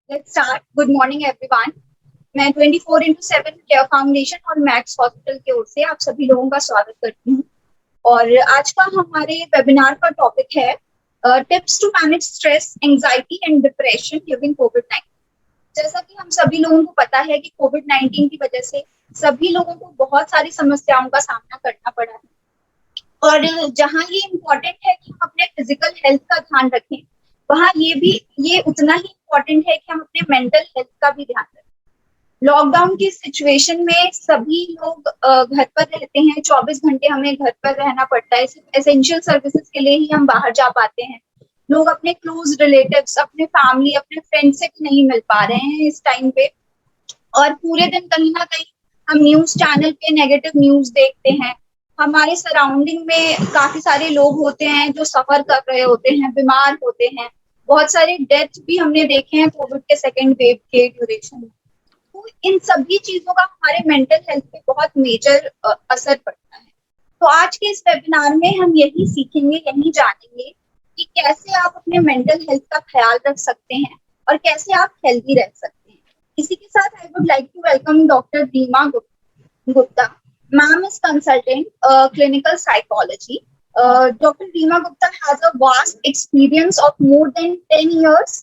Let's start. Good morning everyone. मैं 24x7 care foundation और max hospital की ओर से आप सभी लोगों का स्वागत करती हूँ। और आज का हमारे वेबिनार का टॉपिक है tips to manage stress, anxiety and depression during कोविड-19। जैसा कि हम सभी लोगों को पता है कि कोविड-19 की वजह से सभी लोगों को बहुत सारी समस्याओं का सामना करना पड़ा है। और जहाँ ये इम्पोर्टेंट है कि हम अपने फिजिकल हेल्थ का ध्यान रखें, वहाँ ये उतना ही इम्पोर्टेंट है कि हम अपने मेंटल हेल्थ का भी ध्यान रखें। लॉकडाउन की सिचुएशन में सभी लोग घर पर रहते हैं, 24 घंटे हमें घर पर रहना पड़ता है। सिर्फ एसेंशियल सर्विसेज के लिए ही हम बाहर जा पाते हैं। लोग अपने क्लोज रिलेटिव्स, अपने फैमिली, अपने फ्रेंड से भी नहीं मिल पा रहे हैं इस टाइम पे। और पूरे दिन कहीं ना कहीं हम न्यूज चैनल पे नेगेटिव न्यूज देखते हैं। हमारे सराउंडिंग में काफी सारे लोग होते हैं जो सफर कर रहे होते हैं, बीमार होते हैं। बहुत सारे डेथ भी हमने देखे हैं कोविड के सेकेंड वेव के ड्यूरेशन में। तो इन सभी चीजों का हमारे मेंटल हेल्थ पे बहुत मेजर असर पड़ता है। तो आज के इस वेबिनार में हम यही सीखेंगे, यही जानेंगे कि कैसे आप अपने मेंटल हेल्थ का ख्याल रख सकते हैं और कैसे आप हेल्दी रह सकते हैं। इसी के साथ I would like to welcome doctor Reema Gupta. Ma'am is consultant, clinical psychology. Dr. Reema Gupta has a vast experience of more than 10 years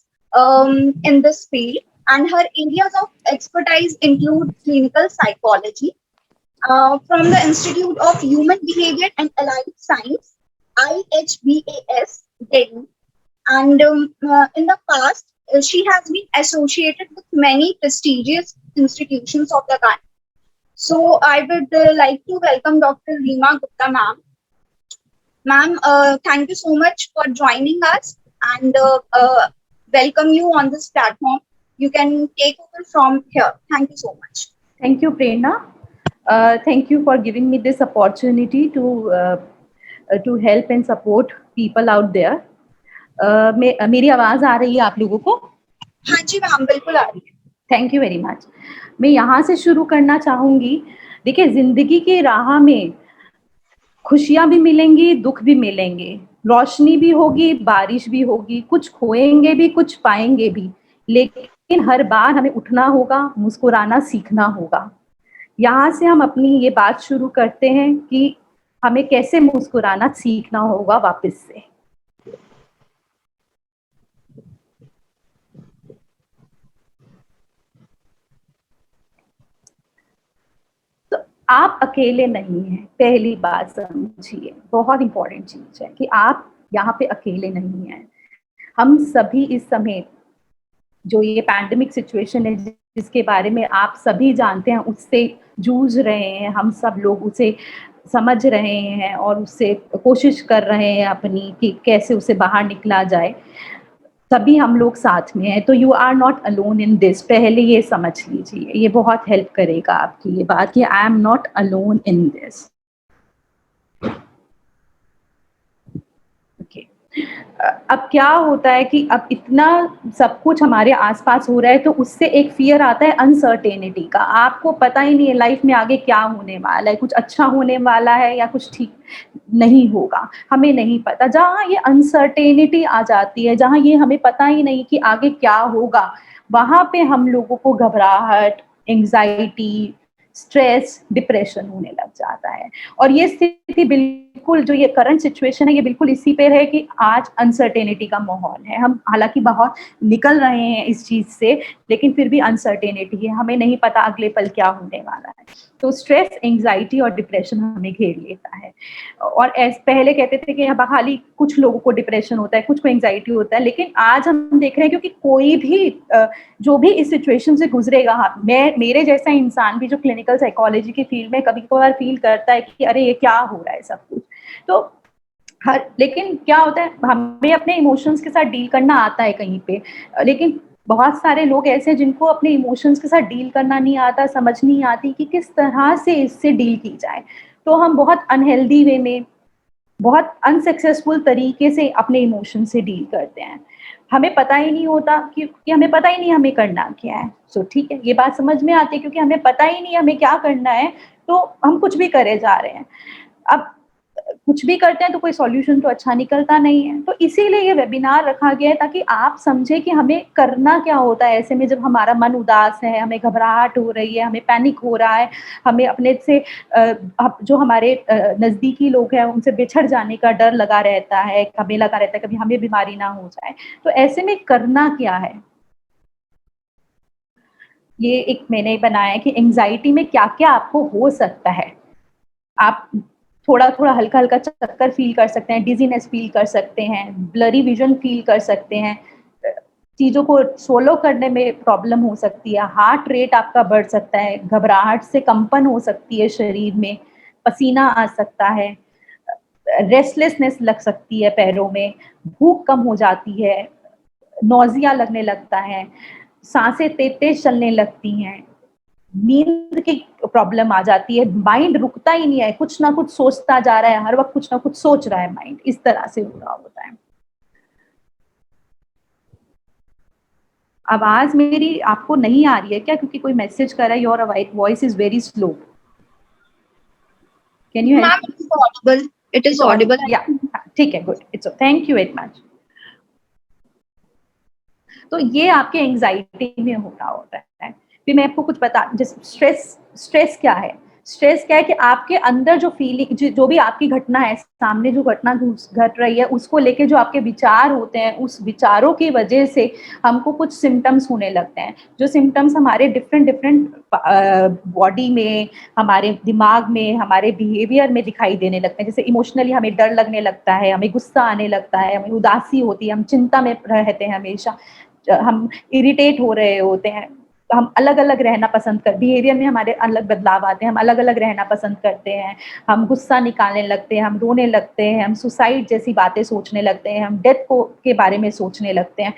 in this field, and her areas of expertise include clinical psychology from the Institute of Human Behavior and Allied Science, IHBAS, Delhi. And in the past, she has been associated with many prestigious institutions of the country. So I would like to welcome Dr. Reema Gupta, ma'am. Ma'am, thank you so much for joining us and welcome you on this platform. You can take over from here. Thank you so much. Thank you, Prerna. Thank you for giving me this opportunity to help and support people out there. मेरी आवाज आ रही है आप लोगों को? हाँ जी ma'am, बिल्कुल आ रही है। Thank you very much. मैं यहाँ से शुरू करना चाहूंगी। देखिए, जिंदगी की राह में खुशियां भी मिलेंगी, दुख भी मिलेंगे, रोशनी भी होगी, बारिश भी होगी, कुछ खोएंगे भी, कुछ पाएंगे भी, लेकिन हर बार हमें उठना होगा, मुस्कुराना सीखना होगा। यहाँ से हम अपनी ये बात शुरू करते हैं कि हमें कैसे मुस्कुराना सीखना होगा वापस से। तो आप अकेले नहीं हैं, पहली बात समझिए, बहुत इंपॉर्टेंट चीज है कि आप यहाँ पे अकेले नहीं हैं। हम सभी इस समय जो ये पैंडेमिक सिचुएशन है जिसके बारे में आप सभी जानते हैं, उससे जूझ रहे हैं। हम सब लोग उसे समझ रहे हैं और उससे कोशिश कर रहे हैं अपनी कि कैसे उसे बाहर निकला जाए। सभी हम लोग साथ में हैं, तो you are not alone in this. पहले ये समझ लीजिए, ये बहुत हेल्प करेगा आपकी ये बात कि I am not alone in this. अब क्या होता है कि अब इतना सब कुछ हमारे आसपास हो रहा है, तो उससे एक फियर आता है अनसर्टेनिटी का। आपको पता ही नहीं है लाइफ में आगे क्या होने वाला है, कुछ अच्छा होने वाला है या कुछ ठीक नहीं होगा, हमें नहीं पता। जहाँ ये अनसर्टेनिटी आ जाती है, जहाँ ये हमें पता ही नहीं कि आगे क्या होगा, वहाँ पे हम लोगों को घबराहट, एंग्जाइटी, स्ट्रेस, डिप्रेशन होने लग जाता है। और ये स्थिति बिल्कुल, जो ये करंट सिचुएशन है, ये बिल्कुल इसी पे है कि आज अनसर्टेनिटी का माहौल है। हम हालांकि बहुत निकल रहे हैं इस चीज से, लेकिन फिर भी अनसर्टेनिटी है, हमें नहीं पता अगले पल क्या होने वाला है। तो स्ट्रेस, एंग्जाइटी और डिप्रेशन हमें घेर लेता है। और पहले कहते थे कि खाली कुछ लोगों को डिप्रेशन होता है, कुछ को एंग्जाइटी होता है, लेकिन आज हम देख रहे हैं क्योंकि कोई भी जो भी इस सिचुएशन से गुजरेगा, मेरे जैसा इंसान भी जो क्लिनिकल साइकोलॉजी की फील्ड में कभी कभार फील करता है कि अरे ये क्या हो रहा है सब कुछ। तो लेकिन क्या होता है, हमें अपने इमोशंस के साथ डील करना आता है कहीं पे, लेकिन बहुत सारे लोग ऐसे हैं जिनको अपने इमोशंस के साथ डील करना नहीं आता, समझ नहीं आती कि किस तरह से इससे डील की जाए। तो हम बहुत अनहेल्दी वे में, बहुत अनसक्सेसफुल तरीके से अपने इमोशन से डील करते हैं। हमें पता ही नहीं होता कि हमें पता ही नहीं हमें करना क्या है। सो ठीक है, ये बात समझ में आती है, क्योंकि हमें पता ही नहीं हमें क्या करना है, तो हम कुछ भी करे जा रहे हैं। अब कुछ भी करते हैं तो कोई सॉल्यूशन तो अच्छा निकलता नहीं है। तो इसीलिए ये वेबिनार रखा गया है ताकि आप समझें कि हमें करना क्या होता है ऐसे में जब हमारा मन उदास है, हमें घबराहट हो रही है, हमें पैनिक हो रहा है, हमें अपने से जो हमारे नज़दीकी लोग हैं उनसे बिछड़ जाने का डर लगा रहता है, हमें लगा रहता है कभी हमें बीमारी ना हो जाए। तो ऐसे में करना क्या है? ये एक मैंने बनाया है कि एंग्ज़ायटी में क्या-क्या आपको हो सकता है। आप थोड़ा-थोड़ा हल्का-हल्का चक्कर फ़ील कर सकते हैं, डिज़ीनेस फ़ील कर सकते हैं, ब्लरी विज़न फ़ील कर सकते हैं। चीज़ों को स्वॉलो करने में प्रॉब्लम हो सकती है, हार्ट रेट आपका बढ़ सकता है, घबराहट से कंपन हो सकती है शरीर में, पसीना आ सकता है, रेस्टलेसनेस लग सकती है पैरों में, भूख कम हो जाती है, नौज़िया लगने लगता है, साँसें तेज़-तेज़ चलने लगती हैं। नींद की प्रॉब्लम आ जाती है, माइंड रुकता ही नहीं है, कुछ ना कुछ सोचता जा रहा है, हर वक़्त कुछ ना कुछ सोच रहा है माइंड, इस तरह से हो रहा होता है। आवाज़ मेरी आपको नहीं आ रही है क्या? क्योंकि कोई मैसेज कर रहा है your voice is very slow. Can you help ma'am, it is Audible, it is Audible. या ठीक है, good, it's thank you very much. तो ये आपके एंग्जायटी में हो रहा होता है। फिर मैं आपको कुछ बता जैसे स्ट्रेस क्या है? स्ट्रेस क्या है कि आपके अंदर जो फीलिंग जो भी आपकी घटना है, सामने जो घटना घट रही है, उसको लेके जो आपके विचार होते हैं, उस विचारों की वजह से हमको कुछ सिम्पटम्स होने लगते हैं। जो सिम्पटम्स हमारे डिफरेंट डिफरेंट बॉडी में, हमारे दिमाग में, हमारे बिहेवियर में दिखाई देने लगते हैं। जैसे इमोशनली हमें डर लगने लगता है, हमें गुस्सा आने लगता है, हमें उदासी होती है, हम चिंता में रहते हैं हमेशा। हम इरिटेट हो रहे होते हैं, हम अलग-अलग रहना पसंद कर बिहेवियर में हमारे अलग बदलाव आते हैं, हम अलग-अलग रहना पसंद करते हैं, हम गुस्सा निकालने लगते हैं, हम रोने लगते हैं, हम सुसाइड जैसी बातें सोचने लगते हैं, हम डेथ को के बारे में सोचने लगते हैं।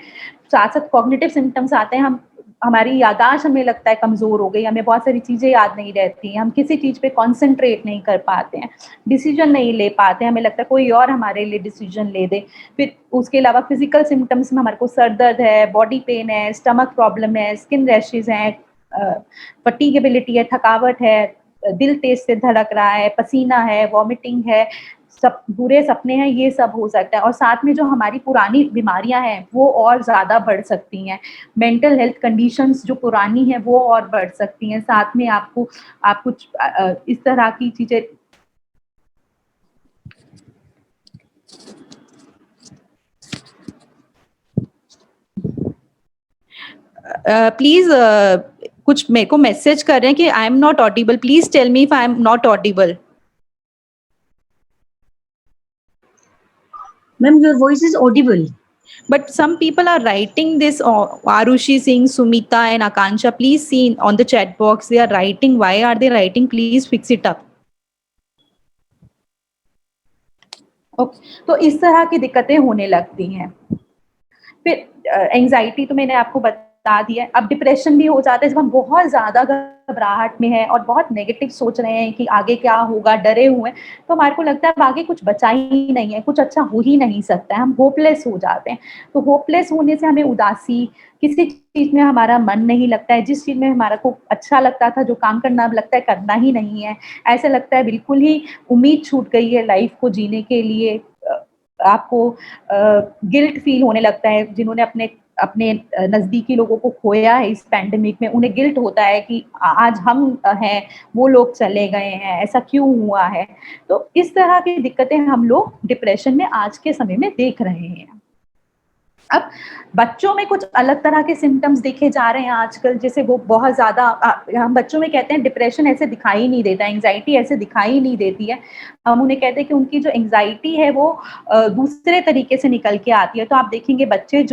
साथ-साथ कॉग्निटिव सिम्पटम्स आते हैं, हमारी याददाश्त हमें लगता है कमज़ोर हो गई, हमें बहुत सारी चीज़ें याद नहीं रहती हैं, हम किसी चीज़ पे कॉन्संट्रेट नहीं कर पाते हैं, डिसीज़न नहीं ले पाते हैं, हमें लगता है कोई और हमारे लिए डिसीज़न ले दे। फिर उसके अलावा फिज़िकल सिम्पटम्स में हमारे को सर दर्द है, बॉडी पेन है, स्टमक प्रॉब्लम है, स्किन रैशेज़ हैं, फटीगेबिलिटी है, थकावट है, दिल तेज़ से धड़क रहा है, पसीना है, वॉमिटिंग है, सब बुरे सपने हैं, ये सब हो सकता है। और साथ में जो हमारी पुरानी बीमारियाँ हैं, वो और ज़्यादा बढ़ सकती हैं। मेंटल हेल्थ कंडीशंस जो पुरानी हैं, वो और बढ़ सकती हैं। साथ में आप कुछ इस तरह की चीज़ें प्लीज़ कुछ मेरे को मैसेज कर रहे हैं कि I am not audible, please tell me if I am not audible. Ma'am, your voice is audible. But some people are writing this, Arushi Singh, Sumita and Akansha, please see on the chat box, they are writing. Why are they writing? Please fix it up. Okay, तो इस तरह की दिक्कतें होने लगती हैं। फिर anxiety तो मैंने आपको बता दिया है। अब डिप्रेशन भी हो जाता है जब हम बहुत ज़्यादा घबराहट में हैं और बहुत नेगेटिव सोच रहे हैं कि आगे क्या होगा, डरे हुए हैं, तो हमारे को लगता है अब आगे कुछ बचा ही नहीं है, कुछ अच्छा हो ही नहीं सकता है, हम होपलेस हो जाते हैं। तो होपलेस होने से हमें उदासी, किसी चीज़ में हमारा मन नहीं लगता है, जिस चीज़ में हमारा को अच्छा लगता था, जो काम करना अब लगता है करना ही नहीं है। ऐसा लगता है बिल्कुल ही उम्मीद छूट गई है लाइफ़ को जीने के लिए। आपको गिल्ट फील होने लगता है, जिन्होंने अपने अपने नज़दीकी लोगों को खोया है इस पैंडेमिक में, उन्हें गिल्ट होता है कि आज हम हैं, वो लोग चले गए हैं, ऐसा क्यों हुआ है? तो इस तरह की दिक्कतें हम लोग डिप्रेशन में आज के समय में देख रहे हैं। अब बच्चों में कुछ अलग तरह के सिम्पटम्स देखे जा रहे हैं आजकल, जैसे वो बहुत ज़्यादा हम बच्चों में कहते हैं डिप्रेशन ऐसे दिखाई नहीं देता, एंग्जायटी ऐसे दिखाई नहीं देती है। हम उन्हें कहते हैं कि उनकी जो एंग्जायटी है वो दूसरे तरीके से निकल के आती है। तो आप देखेंगे बच्चे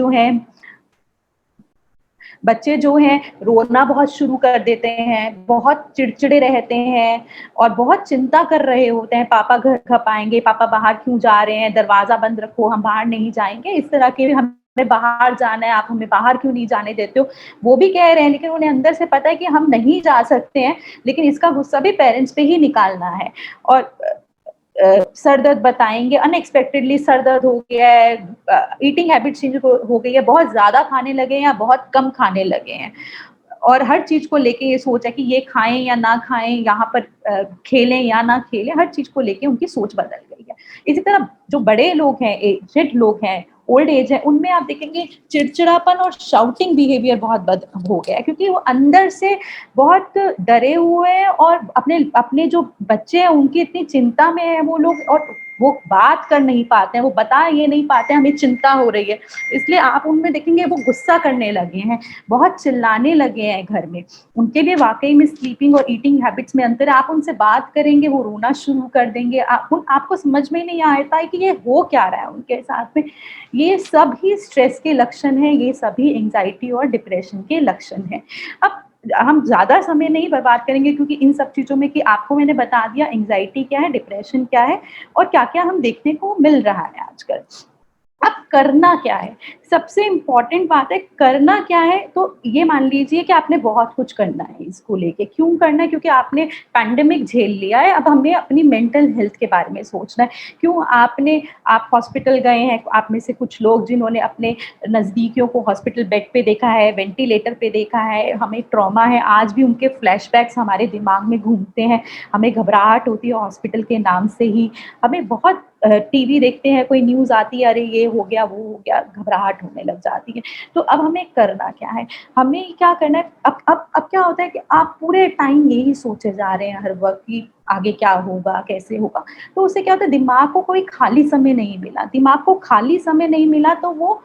जो हैं रोना बहुत शुरू कर देते हैं, बहुत चिड़चिड़े रहते हैं और बहुत चिंता कर रहे होते हैं, पापा घर कब आएँगे, पापा बाहर क्यों जा रहे हैं, दरवाज़ा बंद रखो, हम बाहर नहीं जाएँगे, इस तरह के हमें बाहर जाना है, आप हमें बाहर क्यों नहीं जाने देते हो? वो भी कह रहे हैं, लेकिन उन्हें अंदर से पता है कि हम नहीं जा सकते हैं, लेकिन इसका गुस्सा भी पेरेंट्स पे ही निकालना है। और सर दर्द बताएँगे, अनएक्सपेक्टेडली सर दर्द हो गया है, ईटिंग हैबिट चेंज हो गई है, बहुत ज़्यादा खाने लगे हैं या बहुत कम खाने लगे हैं। और हर चीज को लेके ये सोच है कि ये खाएं या ना खाएं, यहाँ पर खेलें या ना खेलें, हर चीज को लेके उनकी सोच बदल गई है। इसी तरह जो बड़े लोग हैं, एजेड लोग हैं, ओल्ड एज है, उनमें आप देखेंगे चिड़चिड़ापन और शाउटिंग बिहेवियर बहुत बद हो गया है, क्योंकि वो अंदर से बहुत डरे हुए हैं और अपने अपने जो बच्चे हैं उनकी इतनी चिंता में है वो लोग, और वो बात कर नहीं पाते हैं, वो बता ये नहीं पाते हैं हमें चिंता हो रही है। इसलिए आप उनमें देखेंगे वो गुस्सा करने लगे हैं, बहुत चिल्लाने लगे हैं घर में। उनके लिए वाकई में स्लीपिंग और ईटिंग हैबिट्स में अंतर है। आप उनसे बात करेंगे वो रोना शुरू कर देंगे, आपको समझ में नहीं आता है कि ये हो क्या रहा है उनके साथ में। ये सब ही स्ट्रेस के लक्षण हैं, ये सभी एंजाइटी और डिप्रेशन के लक्षण हैं। अब हम ज़्यादा समय नहीं बर्बाद करेंगे, क्योंकि इन सब चीज़ों में कि आपको मैंने बता दिया एंजाइटी क्या है, डिप्रेशन क्या है और क्या-क्या हम देखने को मिल रहा है आजकल। अब करना क्या है? सबसे इम्पोर्टेंट बात है करना क्या है, तो ये मान लीजिए कि आपने बहुत कुछ करना है इसको लेके। क्यों करना है? क्योंकि आपने पैंडेमिक झेल लिया है, अब हमें अपनी मेंटल हेल्थ के बारे में सोचना है। क्यों आप हॉस्पिटल गए हैं, आप में से कुछ लोग जिन्होंने अपने नज़दीकियों को हॉस्पिटल बेड पे देखा है, वेंटिलेटर पे देखा है, हमें ट्रॉमा है, आज भी उनके फ्लैशबैक्स हमारे दिमाग में घूमते हैं, हमें घबराहट होती है हॉस्पिटल के नाम से ही, हमें बहुत टीवी देखते हैं, कोई न्यूज़ आती है, अरे ये हो गया, वो हो गया, घबराहट होने लग जाती है। तो अब हमें करना क्या है? हमें क्या करना है? अब क्या होता है कि आप पूरे टाइम यही सोचे जा रहे हैं हर वक़्त कि आगे क्या होगा, कैसे होगा? तो उससे क्या होता है, दिमाग को कोई खाली समय नहीं मिला। दिमाग को खाली समय नहीं मिला तो वो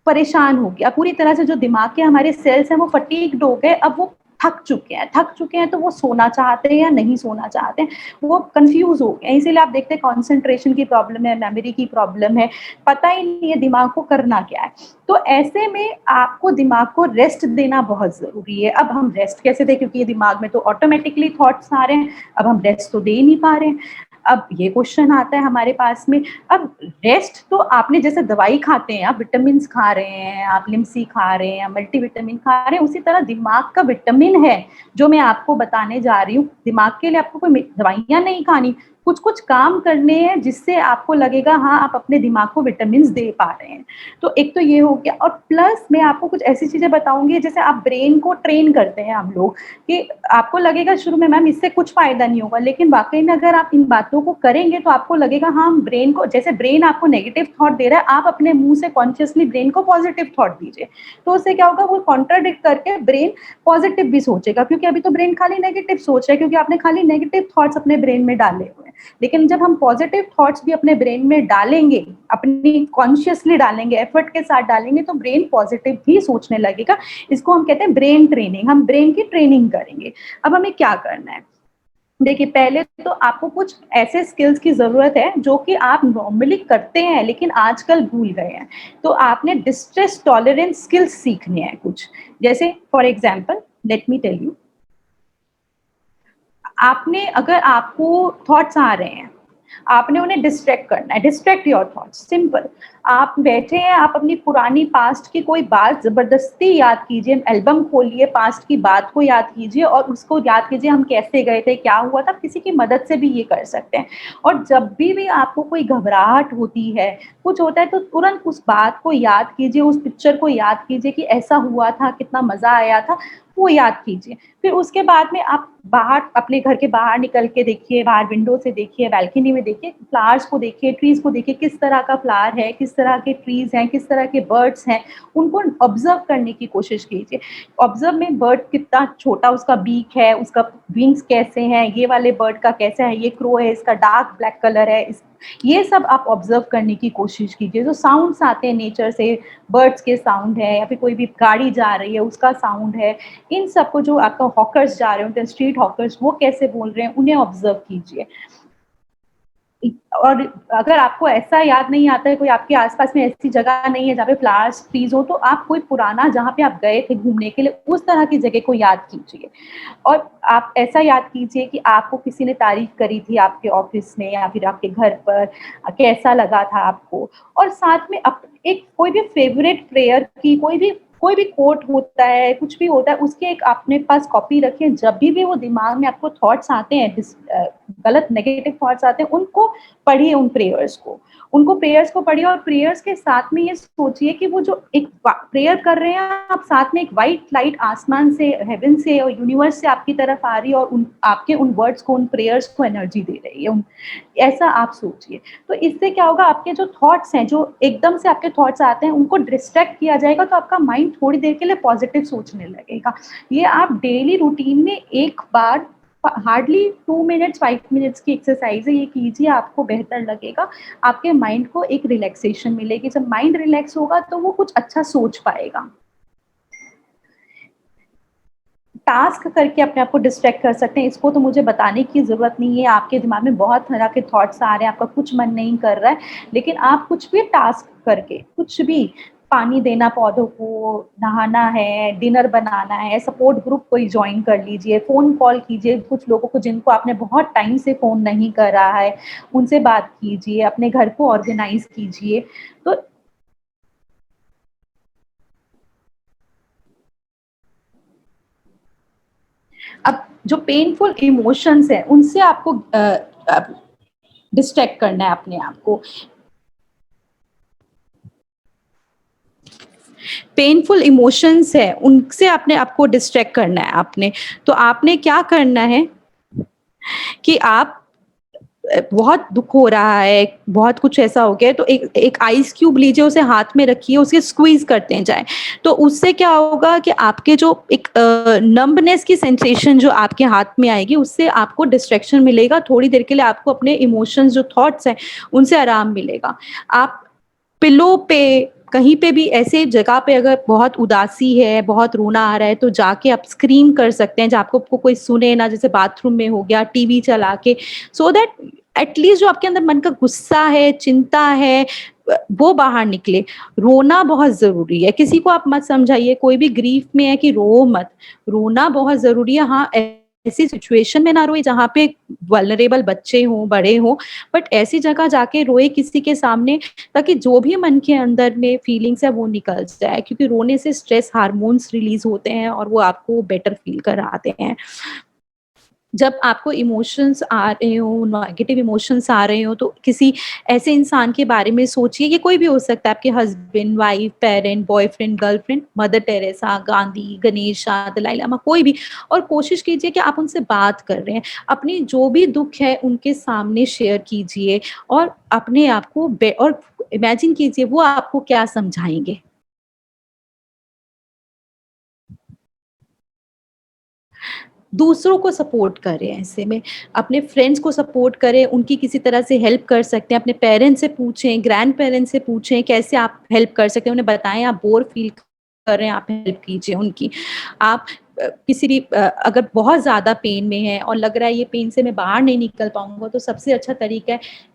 परेशान हो गया। पूरी तरह से जो दिमाग के हमारे सेल्स हैं वो फटीग्ड हो गए, अब वो थक चुके हैं तो वो सोना चाहते हैं या नहीं सोना चाहते हैं, वो कन्फ्यूज़ हो गए हैं। इसीलिए आप देखते हैं कंसंट्रेशन की प्रॉब्लम है, मेमोरी की प्रॉब्लम है, पता ही नहीं है दिमाग को करना क्या है। तो ऐसे में आपको दिमाग को रेस्ट देना बहुत ज़रूरी है। अब हम रेस्ट कैसे दें, क्योंकि ये दिमाग में तो ऑटोमेटिकली थॉट्स आ रहे हैं, अब हम रेस्ट तो दे ही नहीं पा रहे हैं। अब ये क्वेश्चन आता है हमारे पास में, अब रेस्ट तो आपने जैसे दवाई खाते हैं, आप विटामिन्स खा रहे हैं, आप लिम्सी खा रहे हैं, मल्टीविटामिन खा रहे हैं, उसी तरह दिमाग का विटामिन है जो मैं आपको बताने जा रही हूँ। दिमाग के लिए आपको कोई दवाइयाँ नहीं खानी, कुछ काम करने हैं जिससे आपको लगेगा हाँ आप अपने दिमाग को विटामिन्स दे पा रहे हैं। तो एक तो ये हो गया, और प्लस मैं आपको कुछ ऐसी चीज़ें बताऊँगी जैसे आप ब्रेन को ट्रेन करते हैं हम लोग, कि आपको लगेगा शुरू में मैम इससे कुछ फ़ायदा नहीं होगा, लेकिन वाक़ई में अगर आप इन बातों को करेंगे तो आपको लगेगा हाँ ब्रेन को, जैसे ब्रेन आपको नेगेटिव थॉट दे रहा है, आप अपने मुँह से कॉन्शियसली ब्रेन को पॉजिटिव थॉट दीजिए। तो उससे क्या होगा, वो कॉन्ट्राडिक्ट करके ब्रेन पॉजिटिव भी सोचेगा, क्योंकि अभी तो ब्रेन खाली नेगेटिव सोच रहा है, क्योंकि आपने खाली नेगेटिव थॉट्स अपने ब्रेन में डाले हुए हैं। लेकिन जब हम पॉजिटिव थॉट्स भी अपने ब्रेन में डालेंगे, अपनी कॉन्शियसली डालेंगे, एफर्ट के साथ डालेंगे, तो ब्रेन पॉजिटिव भी सोचने लगेगा। इसको हम कहते हैं ब्रेन ट्रेनिंग, हम ब्रेन की ट्रेनिंग करेंगे। अब हमें क्या करना है? देखिए, पहले तो आपको कुछ ऐसे स्किल्स की ज़रूरत है जो कि आप नॉर्मली करते हैं लेकिन आजकल भूल गए हैं। तो आपने डिस्ट्रेस टॉलरेंस स्किल्स सीखने हैं कुछ। जैसे for example let me tell you, आपने अगर आपको थॉट्स आ रहे हैं, आपने उन्हें डिस्ट्रैक्ट करना है, डिस्ट्रैक्ट योर थॉट्स, सिंपल। आप बैठे हैं, आप अपनी पुरानी पास्ट की कोई बात ज़बरदस्ती याद कीजिए, एल्बम खोलिए, पास्ट की बात को याद कीजिए और उसको याद कीजिए हम कैसे गए थे, क्या हुआ था, किसी की मदद से भी ये कर सकते हैं। और जब भी आपको कोई घबराहट होती है, कुछ होता है, तो तुरंत उस बात को याद कीजिए, उस पिक्चर को याद कीजिए कि ऐसा हुआ था, कितना मज़ा आया था, वो याद कीजिए। फिर उसके बाद में आप बाहर, अपने घर के बाहर निकल के देखिए, बाहर विंडो से देखिए, बालकनी में देखिए, फ्लावर्स को देखिए, ट्रीज़ को देखिए, किस तरह का फ्लावर है, किस तरह के ट्रीज़ हैं, किस तरह के बर्ड्स हैं, उनको ऑब्ज़र्व करने की कोशिश कीजिए। ऑब्ज़र्व में बर्ड कितना छोटा उसका बीक है, उसका विंग्स कैसे हैं, ये वाले बर्ड का कैसा है, ये क्रो है, इसका डार्क ब्लैक कलर है, ये सब आप ऑब्ज़र्व करने की कोशिश कीजिए। जो साउंड्स आते हैं नेचर से, बर्ड्स के साउंड है या फिर कोई भी गाड़ी जा रही है उसका साउंड है, इन सबको, जो आपका हॉकर्स जा रहे होते हैं, स्ट्रीट हॉकर्स, वो कैसे बोल रहे हैं, उन्हें ऑब्ज़र्व कीजिए। और अगर आपको ऐसा याद नहीं आता है, कोई आपके आसपास में ऐसी जगह नहीं है जहाँ पे फ्लावर्स, ट्रीज हो, तो आप कोई पुराना, जहाँ पे आप गए थे घूमने के लिए, उस तरह की जगह को याद कीजिए। और आप ऐसा याद कीजिए कि आपको किसी ने तारीफ करी थी आपके ऑफिस में या फिर आपके घर पर, कैसा लगा था आपको। और साथ में एक कोई भी फेवरेट प्रेयर की, कोई भी कोई भी कोट होता है, कुछ भी होता है, उसके एक अपने पास कॉपी रखें। जब भी वो दिमाग में आपको थॉट्स आते हैं, गलत नेगेटिव थॉट्स आते हैं, उनको पढ़िए, उनको प्रेयर्स को पढ़िए, और प्रेयर्स के साथ में ये सोचिए कि वो जो एक प्रेयर कर रहे हैं आप, साथ में एक वाइट लाइट आसमान से, हेवन से और यूनिवर्स से आपकी तरफ आ रही है, और आपके उन वर्ड्स को, उन प्रेयर्स को एनर्जी दे रही है। ऐसा आप सोचिए। तो इससे क्या होगा, आपके जो थॉट्स हैं, जो एकदम से आपके थॉट्स आते हैं, उनको डिस्ट्रैक्ट किया जाएगा, तो आपका माइंड थोड़ी देर के लिए पॉजिटिव सोचने लगेगा। ये आप डेली रूटीन में एक बार, हार्डली 2 मिनट्स 5 मिनट्स की एक्सरसाइज है, ये कीजिए, आपको बेहतर लगेगा। आपके माइंड को एक रिलैक्सेशन मिलेगी। जब माइंड रिलैक्स होगा तो वो कुछ अच्छा सोच पाएगा। टास्क करके अपने आप को डिस्ट्रैक्ट कर सकते हैं, इसको तो मुझे बताने की ज़रूरत नहीं है। आपके दिमाग में बहुत तरह के थॉट्स आ रहे हैं, आपका कुछ मन नहीं कर रहा है, लेकिन आप कुछ भी टास्क करके, कुछ भी, पानी देना पौधों को, नहाना है, डिनर बनाना है, सपोर्ट ग्रुप कोई ज्वाइन कर लीजिए, फ़ोन कॉल कीजिए कुछ लोगों को जिनको आपने बहुत टाइम से फ़ोन नहीं करा है, उनसे बात कीजिए, अपने घर को ऑर्गेनाइज़ कीजिए। तो अब जो पेनफुल इमोशंस हैं, उनसे आपको डिस्ट्रैक्ट करना है अपने आप को। पेनफुल इमोशंस है, उनसे अपने आप को डिस्ट्रैक्ट करना है आपने। तो आपने क्या करना है कि आप, बहुत दुख हो रहा है, बहुत कुछ ऐसा हो गया है, तो एक आइस क्यूब लीजिए, उसे हाथ में रखिए, उसे स्क्वीज करते हैं जाए। तो उससे क्या होगा कि आपके जो एक नंबनेस की सेंसेशन जो आपके हाथ में आएगी, उससे आपको डिस्ट्रैक्शन मिलेगा। थोड़ी देर के लिए आपको अपने इमोशंस, जो थॉट्स हैं, उनसे आराम मिलेगा। आप पिलो पे, कहीं पे भी ऐसे जगह पे अगर बहुत उदासी है, बहुत रोना आ रहा है, तो जाके आप स्क्रीम कर सकते हैं, जहाँ आपको कोई सुने ना, जैसे बाथरूम में हो गया, टीवी चला के, सो दैट एटलीस्ट जो आपके अंदर मन का गुस्सा है, चिंता है, वो बाहर निकले। रोना बहुत ज़रूरी है, किसी को आप मत समझाइए, कोई भी ग्रीफ में है कि रो मत, रोना बहुत ज़रूरी है। हाँ, ऐसी सिचुएशन में ना रोए जहाँ पे वल्नरेबल बच्चे हों, बड़े हों, बट ऐसी जगह जाके रोए किसी के सामने, ताकि जो भी मन के अंदर में फीलिंग्स है वो निकल जाए, क्योंकि रोने से स्ट्रेस हार्मोन्स रिलीज होते हैं और वो आपको बेटर फील कराते हैं। जब आपको इमोशंस आ रहे हो, नेगेटिव इमोशंस आ रहे हो, तो किसी ऐसे इंसान के बारे में सोचिए, ये कोई भी हो सकता है, आपके husband, wife, parent, boyfriend, girlfriend, mother Teresa, Gandhi, Ganesha, Dalai Lama, कोई भी, और कोशिश कीजिए कि आप उनसे बात कर रहे हैं, अपनी जो भी दुख है उनके सामने शेयर कीजिए, और अपने आप को और इमेजिन कीजिए वो आपको क्या समझाएंगे। दूसरों को सपोर्ट करें ऐसे में, अपने फ्रेंड्स को सपोर्ट करें, उनकी किसी तरह से हेल्प कर सकते हैं, अपने पेरेंट्स से पूछें, ग्रैंड पेरेंट्स से पूछें कैसे आप हेल्प कर सकते हैं, उन्हें बताएं आप बोर फील कर रहे हैं, आप हेल्प कीजिए उनकी। आप किसी भी अगर बहुत ज़्यादा पेन में है और लग रहा है ये पेन से मैं बाहर नहीं निकल पाऊँगा, तो सबसे अच्छा तरीका है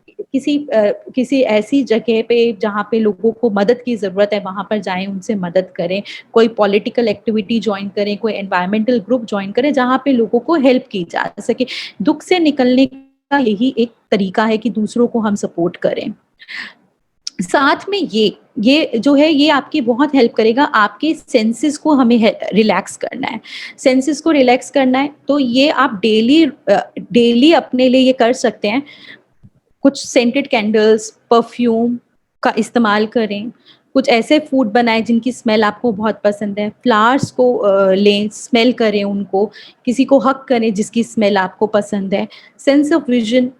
किसी ऐसी जगह पे जहाँ पे लोगों को मदद की ज़रूरत है, वहाँ पर जाएँ, उनसे मदद करें। कोई पॉलिटिकल एक्टिविटी जॉइन करें, कोई एनवायरमेंटल ग्रुप जॉइन करें, जहाँ पे लोगों को हेल्प की जा सके। दुःख से निकलने का यही एक तरीका है कि दूसरों को हम सपोर्ट करें। साथ में ये जो है, ये आपकी बहुत हेल्प करेगा, आपके सेंसेस को हमें रिलैक्स करना है। सेंसेस को रिलैक्स करना है, तो ये आप डेली अपने लिए ये कर सकते हैं। कुछ सेंटेड कैंडल्स, परफ्यूम का इस्तेमाल करें, कुछ ऐसे फूड बनाएँ जिनकी स्मेल आपको बहुत पसंद है, फ्लावर्स को लें, स्मेल करें उनको, किसी को हग करें जिसकी स्मेल आपको पसंद है। सेंस ऑफ विज़न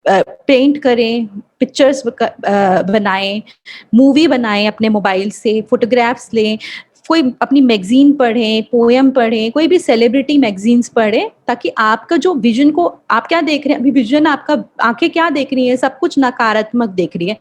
पेंट करें, पिक्चर्स बनाएँ, मूवी बनाएँ अपने मोबाइल से, फ़ोटोग्राफ्स लें, कोई अपनी मैगज़ीन पढ़ें, पोएम पढ़ें, कोई भी सेलिब्रिटी मैगज़ीन्स पढ़ें, ताकि आपका जो विज़न को आप क्या देख रहे हैं, अभी विज़न आपका, आँखें क्या देख रही हैं, सब कुछ नकारात्मक देख रही है।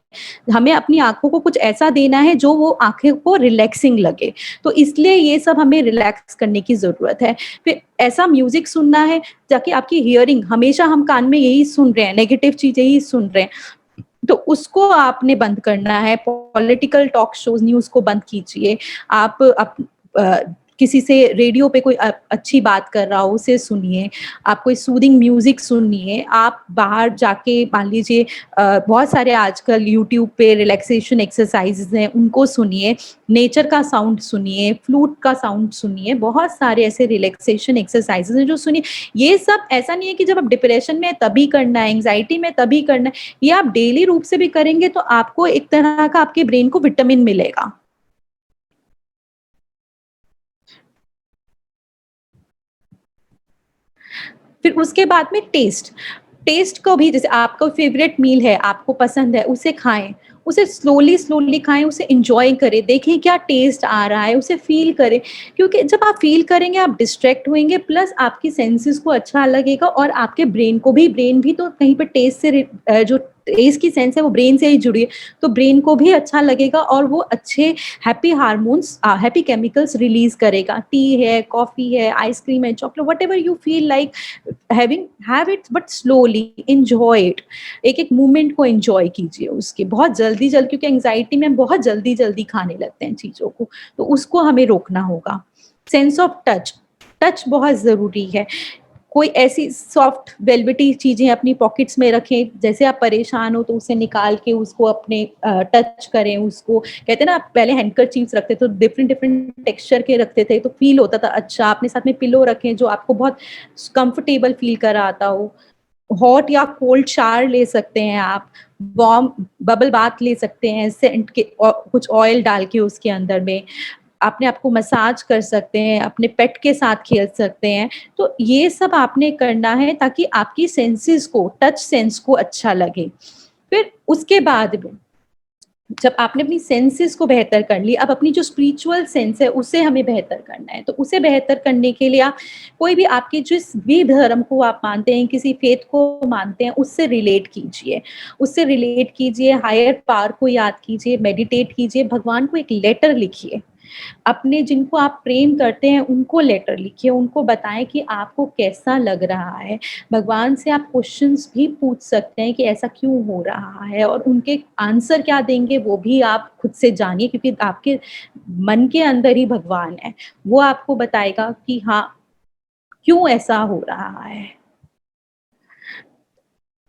हमें अपनी आँखों को कुछ ऐसा देना है जो वो आँखें को रिलैक्सिंग लगे, तो इसलिए ये सब हमें रिलैक्स करने की ज़रूरत है। फिर ऐसा म्यूज़िक सुनना है ताकि आपकी हियरिंग, हमेशा हम कान में यही सुन रहे हैं, नेगेटिव चीज़ें ही सुन रहे हैं, तो उसको आपने बंद करना है। पॉलिटिकल टॉक शोज़, न्यूज़ को बंद कीजिए। आप किसी से रेडियो पे कोई अच्छी बात कर रहा हो उसे सुनिए, आप कोई सूदिंग म्यूजिक सुनिए, आप बाहर जाके मान लीजिए बहुत सारे आजकल यूट्यूब पे रिलैक्सेशन एक्सरसाइजेज हैं उनको सुनिए, नेचर का साउंड सुनिए, फ्लूट का साउंड सुनिए, बहुत सारे ऐसे रिलैक्सेशन एक्सरसाइजेज हैं जो सुनिए। ये सब ऐसा नहीं है कि जब आप डिप्रेशन में तभी करना है, एंग्जाइटी में तभी करना है, ये आप डेली रूप से भी करेंगे तो आपको एक तरह का आपके ब्रेन को विटामिन मिलेगा। फिर उसके बाद में टेस्ट को भी, जैसे आपका फेवरेट मील है, आपको पसंद है, उसे खाएं, उसे स्लोली खाएं, उसे एंजॉय करें, देखें क्या टेस्ट आ रहा है, उसे फील करें, क्योंकि जब आप फील करेंगे आप डिस्ट्रैक्ट होंगे, प्लस आपकी सेंसेस को अच्छा लगेगा और आपके ब्रेन को भी, ब्रेन भी तो कहीं पर टेस्ट से जो टेस्ट की सेंस है वो ब्रेन से ही जुड़ी है, तो ब्रेन को भी अच्छा लगेगा और वो अच्छे happy hormones, happy chemicals release करेगा। टी है, कॉफी है, आइसक्रीम है, chocolate, what ever you feel like have it, but slowly enjoy it. एक एक मोमेंट को एंजॉय कीजिए उसके, बहुत जल्दी क्योंकि एंग्जाइटी में हम बहुत जल्दी खाने लगते हैं चीजों को, तो उसको हमें रोकना होगा। सेंस ऑफ टच बहुत जरूरी है। कोई ऐसी सॉफ्ट वेलवेटी चीजें अपनी पॉकेट्स में रखें, जैसे आप परेशान हो तो उसे निकाल के उसको अपने टच करें, उसको कहते हैं ना, आप पहले हैंडकरचीफ्स रखते थे तो डिफरेंट टेक्सचर के रखते थे तो फील होता था अच्छा। अपने साथ में पिलो रखें जो आपको बहुत कंफर्टेबल फील कराता हो। हॉट या कोल्ड शावर ले सकते हैं आप, वार्म बबल बाथ ले सकते हैं, सेंट के कुछ ऑयल डाल के उसके अंदर में अपने आप को मसाज कर सकते हैं, अपने पेट के साथ खेल सकते हैं। तो ये सब आपने करना है ताकि आपकी सेंसेस को, टच सेंस को अच्छा लगे। फिर उसके बाद जब आपने अपनी सेंसेस को बेहतर कर ली, अब अपनी जो स्पिरिचुअल सेंस है उसे हमें बेहतर करना है। तो उसे बेहतर करने के लिए आप कोई भी, आपके जिस भी धर्म को आप मानते हैं, किसी फेथ को मानते हैं, उससे रिलेट कीजिए, हायर पावर को याद कीजिए, मेडिटेट कीजिए, भगवान को एक लेटर लिखिए, अपने जिनको आप प्रेम करते हैं उनको लेटर लिखिए, उनको बताएं कि आपको कैसा लग रहा है। भगवान से आप क्वेश्चंस भी पूछ सकते हैं कि ऐसा क्यों हो रहा है, और उनके आंसर क्या देंगे वो भी आप खुद से जानिए, क्योंकि आपके मन के अंदर ही भगवान है, वो आपको बताएगा कि हाँ क्यों ऐसा हो रहा है।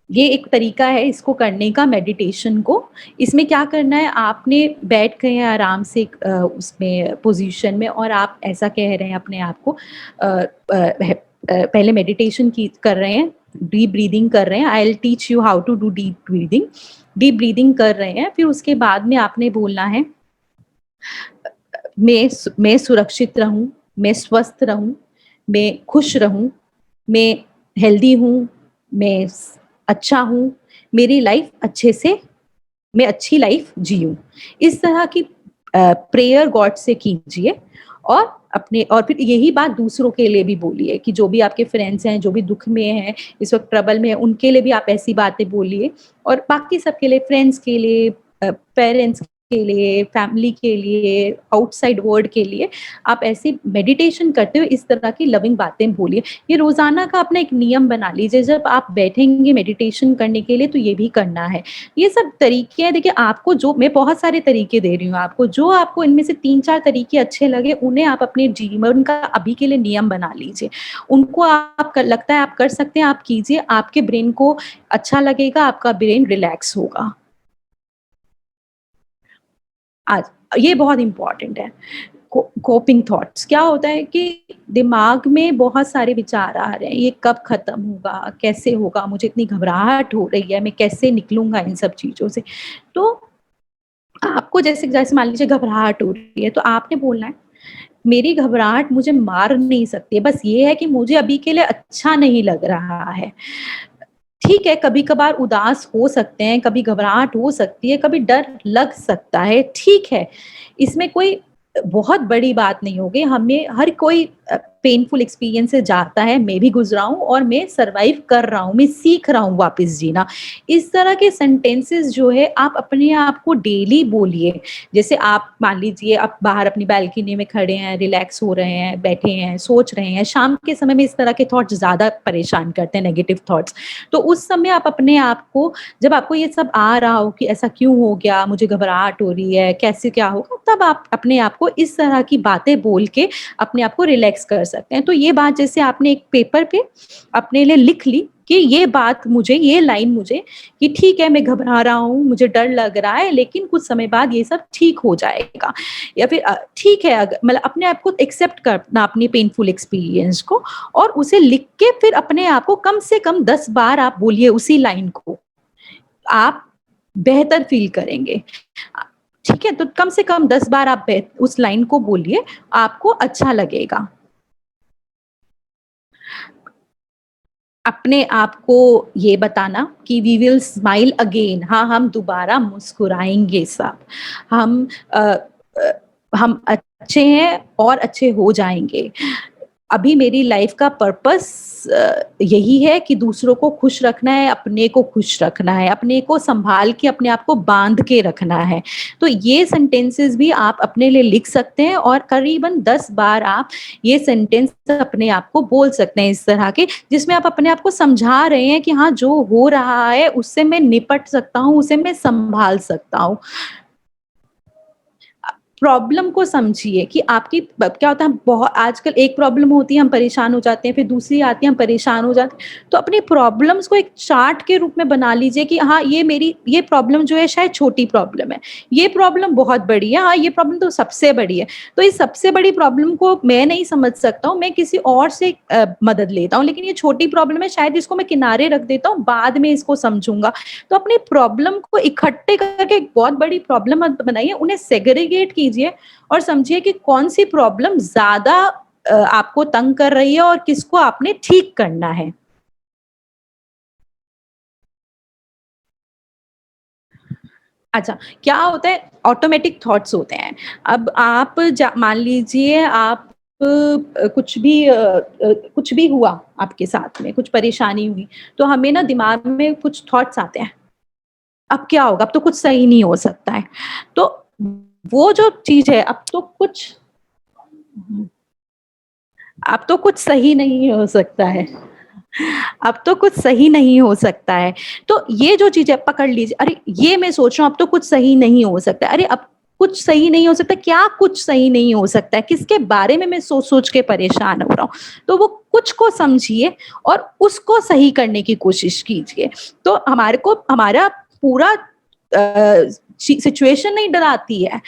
ये एक तरीका है इसको करने का, मेडिटेशन को। इसमें क्या करना है, आपने बैठ गए हैं आराम से उसमें पोजीशन में, और आप ऐसा कह रहे हैं अपने आप को, पहले मेडिटेशन कर रहे हैं, डीप ब्रीदिंग कर रहे हैं। I will teach you how to do deep breathing कर रहे हैं। फिर उसके बाद में आपने बोलना है, मैं सुरक्षित रहूं, मैं स्वस्थ रहूं, मैं खुश रहूं, मैं हेल्दी हूं, मैं अच्छा हूं, मेरी लाइफ अच्छे से, मैं अच्छी लाइफ जीऊं। इस तरह की प्रेयर गॉड से कीजिए, और अपने, और फिर यही बात दूसरों के लिए भी बोलिए कि जो भी आपके फ्रेंड्स हैं, जो भी दुख में हैं, इस वक्त ट्रबल में है, उनके लिए भी आप ऐसी बातें बोलिए, और बाकी सबके लिए, फ्रेंड्स के लिए, पेरेंट्स के लिए, फैमिली के लिए, आउटसाइड वर्ल्ड के लिए, आप ऐसी मेडिटेशन करते हुए इस तरह की लविंग बातें बोलिए। ये रोजाना का अपना एक नियम बना लीजिए, जब आप बैठेंगे मेडिटेशन करने के लिए तो ये भी करना है। ये सब तरीके हैं, देखिए आपको जो, मैं बहुत सारे तरीके दे रही हूँ आपको, जो आपको इनमें से 3-4 तरीके अच्छे लगे उन्हें आप अपने जीवन का अभी के लिए नियम बना लीजिए। उनको आप लगता है आप कर सकते हैं, आप कीजिए, आपके ब्रेन को अच्छा लगेगा, आपका ब्रेन रिलैक्स होगा। आज ये बहुत इंपॉर्टेंट है। कोपिंग थॉट्स, क्या होता है कि दिमाग में बहुत सारे विचार आ रहे हैं, ये कब खत्म होगा, कैसे होगा, मुझे इतनी घबराहट हो रही है, मैं कैसे निकलूंगा इन सब चीजों से। तो आपको जैसे जैसे मान लीजिए घबराहट हो रही है, तो आपने बोलना है, मेरी घबराहट मुझे मार नहीं सकती है, बस ये है कि मुझे अभी के लिए अच्छा नहीं लग रहा है। ठीक है, कभी कभार उदास हो सकते हैं, कभी घबराहट हो सकती है, कभी डर लग सकता है, ठीक है, इसमें कोई बहुत बड़ी बात नहीं होगी। हमें हर कोई पेनफुल एक्सपीरियंस से जाता है, मैं भी गुजरा हूँ और मैं सर्वाइव कर रहा हूँ, मैं सीख रहा हूँ वापस जीना। इस तरह के सेंटेंसेस जो है आप अपने आप को डेली बोलिए। जैसे आप मान लीजिए आप बाहर अपनी बालकनी में खड़े हैं, रिलैक्स हो रहे हैं, बैठे हैं, सोच रहे हैं। शाम के समय में इस तरह के थॉट्स ज़्यादा परेशान करते हैं, नेगेटिव थॉट्स। तो उस समय आप अपने आप को, जब आपको ये सब आ रहा हो कि ऐसा क्यों हो गया, मुझे घबराहट हो रही है, कैसे क्या होगा, तब आप अपने आप को इस तरह की बातें बोल के अपने आप को रिलैक्स कर सकते हैं। तो ये बात जैसे आपने एक पेपर पे अपने लिए लिख ली कि ये बात मुझे, ये लाइन मुझे, कि ठीक है मैं घबरा रहा हूँ, मुझे डर लग रहा है, लेकिन कुछ समय बाद ये सब ठीक हो जाएगा। या फिर ठीक है, मतलब अपने आप को एक्सेप्ट करना अपनी पेनफुल एक्सपीरियंस को, और उसे लिख के फिर अपने आप को कम से कम 10 बार आप बोलिए उसी लाइन को, आप बेहतर फील करेंगे। ठीक है, तो कम से कम 10 बार आप उस लाइन को बोलिए, आपको अच्छा लगेगा। अपने आप को ये बताना कि वी विल स्माइल अगेन, हाँ हम दोबारा मुस्कुराएंगे सब, हम हम अच्छे हैं और अच्छे हो जाएंगे। अभी मेरी लाइफ का पर्पस यही है कि दूसरों को खुश रखना है, अपने को खुश रखना है, अपने को संभाल के अपने आप को बांध के रखना है। तो ये सेंटेंसेस भी आप अपने लिए लिख सकते हैं और करीबन 10 बार आप ये सेंटेंस अपने आप को बोल सकते हैं इस तरह के, जिसमें आप अपने आप को समझा रहे हैं कि हाँ जो हो रहा है उससे मैं निपट सकता हूँ, उसे मैं संभाल सकता हूँ। प्रॉब्लम को समझिए कि आपकी क्या होता है, बहुत आजकल एक प्रॉब्लम होती है हम परेशान हो जाते हैं, फिर दूसरी आती है हम परेशान हो जाते हैं। तो अपनी प्रॉब्लम्स को एक चार्ट के रूप में बना लीजिए कि हाँ ये प्रॉब्लम जो है शायद छोटी प्रॉब्लम है, ये प्रॉब्लम बहुत बड़ी है, हाँ ये प्रॉब्लम तो सबसे बड़ी है। तो इस सबसे बड़ी प्रॉब्लम को मैं नहीं समझ सकता हूँ, मैं किसी और से मदद लेता हूँ, लेकिन ये छोटी प्रॉब्लम है, शायद इसको मैं किनारे रख देता हूँ, बाद में इसको समझूंगा। तो अपनी प्रॉब्लम को इकट्ठे करके एक बहुत बड़ी प्रॉब्लम मत बनाइए, उन्हें सेग्रीगेट कीजिए और समझिए कि कौन सी प्रॉब्लम ज्यादा आपको तंग कर रही है और किसको आपने ठीक करना है। अच्छा, क्या होता है, ऑटोमेटिक थॉट्स होते हैं। अब आप मान लीजिए आप कुछ भी हुआ आपके साथ में, कुछ परेशानी हुई, तो हमें ना दिमाग में कुछ थॉट्स आते हैं, अब क्या होगा, अब तो कुछ सही नहीं हो सकता है। तो वो जो चीज है, अब तो कुछ सही नहीं हो सकता है, अब तो कुछ सही नहीं हो सकता है। तो ये जो चीज है पकड़ लीजिए, अरे ये मैं सोच रहा हूँ अब तो कुछ सही नहीं हो सकता है, अरे अब कुछ सही नहीं हो सकता, क्या कुछ सही नहीं हो सकता है, किसके बारे में मैं सोच सोच के परेशान हो रहा हूँ। तो वो कुछ को समझिए और उसको सही करने की कोशिश कीजिए। तो हमारा पूरा सिचुएशन नहीं डराती है,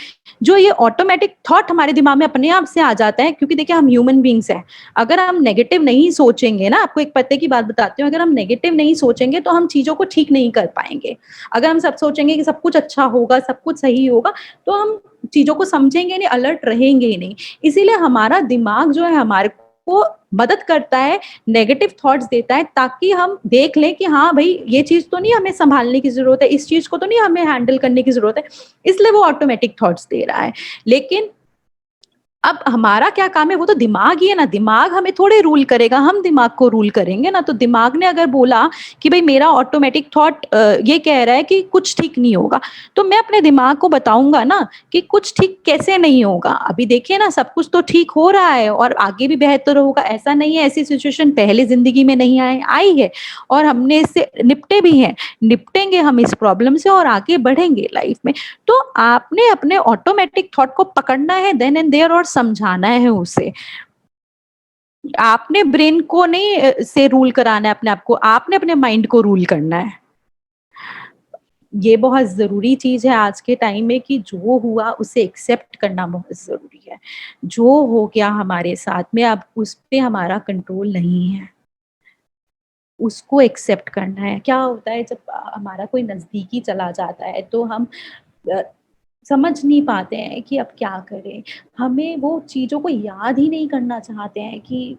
जो ये ऑटोमेटिक थॉट हमारे दिमाग में अपने आप से आ जाता है, क्योंकि देखिए हम ह्यूमन बींग्स हैं। अगर हम नेगेटिव नहीं सोचेंगे ना, आपको एक पते की बात बताती हूँ, अगर हम नेगेटिव नहीं सोचेंगे तो हम चीजों को ठीक नहीं कर पाएंगे। अगर हम सब सोचेंगे कि सब कुछ अच्छा होगा, सब कुछ सही होगा, तो हम चीजों को समझेंगे नहीं, अलर्ट रहेंगे ही नहीं। इसीलिए हमारा दिमाग जो है हमारे को मदद करता है, नेगेटिव थॉट्स देता है, ताकि हम देख लें कि हाँ भाई ये चीज तो नहीं हमें संभालने की जरूरत है, इस चीज को तो नहीं हमें हैंडल करने की जरूरत है, इसलिए वो ऑटोमेटिक थॉट्स दे रहा है। लेकिन अब हमारा क्या काम है, वो तो दिमाग ही है ना, दिमाग हमें थोड़े रूल करेगा, हम दिमाग को रूल करेंगे ना। तो दिमाग ने अगर बोला कि भाई मेरा ऑटोमेटिक थॉट ये कह रहा है कि कुछ ठीक नहीं होगा, तो मैं अपने दिमाग को बताऊंगा ना कि कुछ ठीक कैसे नहीं होगा। अभी देखिए ना, सब कुछ तो ठीक हो रहा है और आगे भी बेहतर होगा, ऐसा नहीं है ऐसी सिचुएशन पहले जिंदगी में नहीं आई है, और हमने इससे निपटे भी हैं, निपटेंगे हम इस प्रॉब्लम से और आगे बढ़ेंगे लाइफ में। तो आपने अपने ऑटोमेटिक थॉट को पकड़ना है देन एंड देयर, और समझाना है उसे। आपने ब्रेन को नहीं से रूल कराना है अपने आप को, आपने अपने माइंड को रूल करना है। ये बहुत जरूरी चीज है आज के टाइम में कि जो हुआ उसे एक्सेप्ट करना बहुत जरूरी है। जो हो गया हमारे साथ में, अब उस पे हमारा कंट्रोल नहीं है, उसको एक्सेप्ट करना है। क्या होता है, जब हमारा कोई नजदीकी चला जाता है तो हम अ, समझ नहीं पाते हैं कि अब क्या करें। हमें वो चीज़ों को याद ही नहीं करना चाहते हैं कि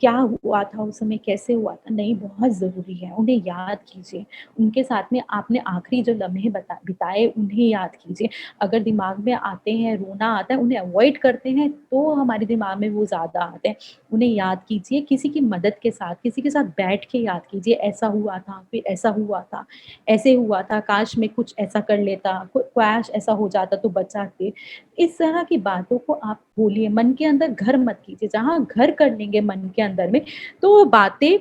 क्या हुआ था उस समय, कैसे हुआ था, नहीं बहुत ज़रूरी है, उन्हें याद कीजिए। उनके साथ में आपने आखिरी जो लम्हे बिताए उन्हें याद कीजिए। अगर दिमाग में आते हैं, रोना आता है, उन्हें अवॉइड करते हैं तो हमारे दिमाग में वो ज़्यादा आते हैं। उन्हें याद कीजिए, किसी की मदद के साथ, किसी के साथ बैठ के याद कीजिए, ऐसा हुआ था, फिर ऐसा हुआ था, ऐसे हुआ था, काश मैं कुछ ऐसा कर लेता, काश ऐसा हो जाता तो बचाते। इस तरह की बातों को आप बोलिए, मन के अंदर घर मत कीजिए। जहाँ घर कर लेंगे मन के अंदर में, तो वो बातें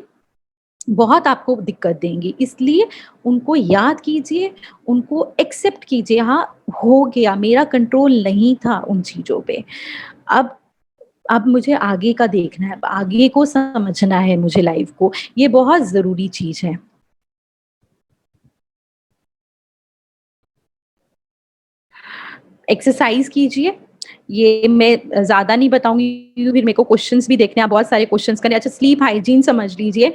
बहुत आपको दिक्कत देंगी। इसलिए उनको याद कीजिए, उनको एक्सेप्ट कीजिए, हाँ, हो गया, मेरा कंट्रोल नहीं था उन चीज़ों पे। अब अब मुझे आगे का देखना है, आगे को समझना है मुझे लाइफ़ को, ये बहुत ज़रूरी चीज़ है। एक्सरसाइज़ कीजिए, ये मैं ज़्यादा नहीं बताऊँगी क्योंकि फिर मेरे को क्वेश्चन्स भी देखने हैं, आप बहुत सारे क्वेश्चन्स करें। अच्छा, स्लीप हाइजीन समझ लीजिए,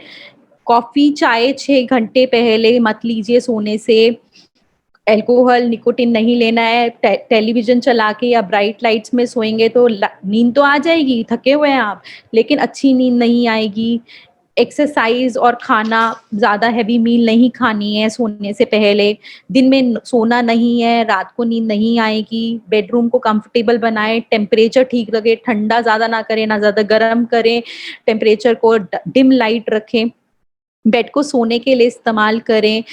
कॉफ़ी, चाय 6 घंटे पहले मत लीजिए सोने से, अल्कोहल, निकोटिन नहीं लेना है, टेलीविज़न चला के या ब्राइट लाइट्स में सोएँगे तो नींद तो आ जाएगी, थके हुए हैं आप, लेकिन अच्छी नींद नहीं आएगी। एक्सरसाइज़ और खाना, ज़्यादा हेवी मील नहीं खानी है सोने से पहले, दिन में सोना नहीं है, रात को नींद नहीं आएगी, बेडरूम को कंफर्टेबल बनाएँ, टेम्परेचर ठीक रखें, ठंडा ज़्यादा ना करें, ना ज़्यादा गर्म करें, टेम्परेचर को डिम लाइट रखें, बेड को सोने के लिए इस्तेमाल करें।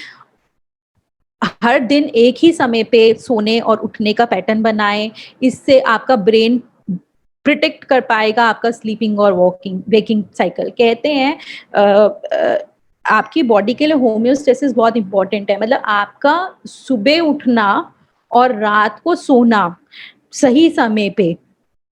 हर दिन एक ही समय पे सोने और उठने का पैटर्न बनाएँ, इससे आपका ब्रेन प्रिडिक्ट कर पाएगा आपका स्लीपिंग और वॉकिंग वेकिंग साइकिल। कहते हैं आपकी बॉडी के लिए होम्योस्टेसिस बहुत इम्पोर्टेंट है, मतलब आपका सुबह उठना और रात को सोना सही समय पे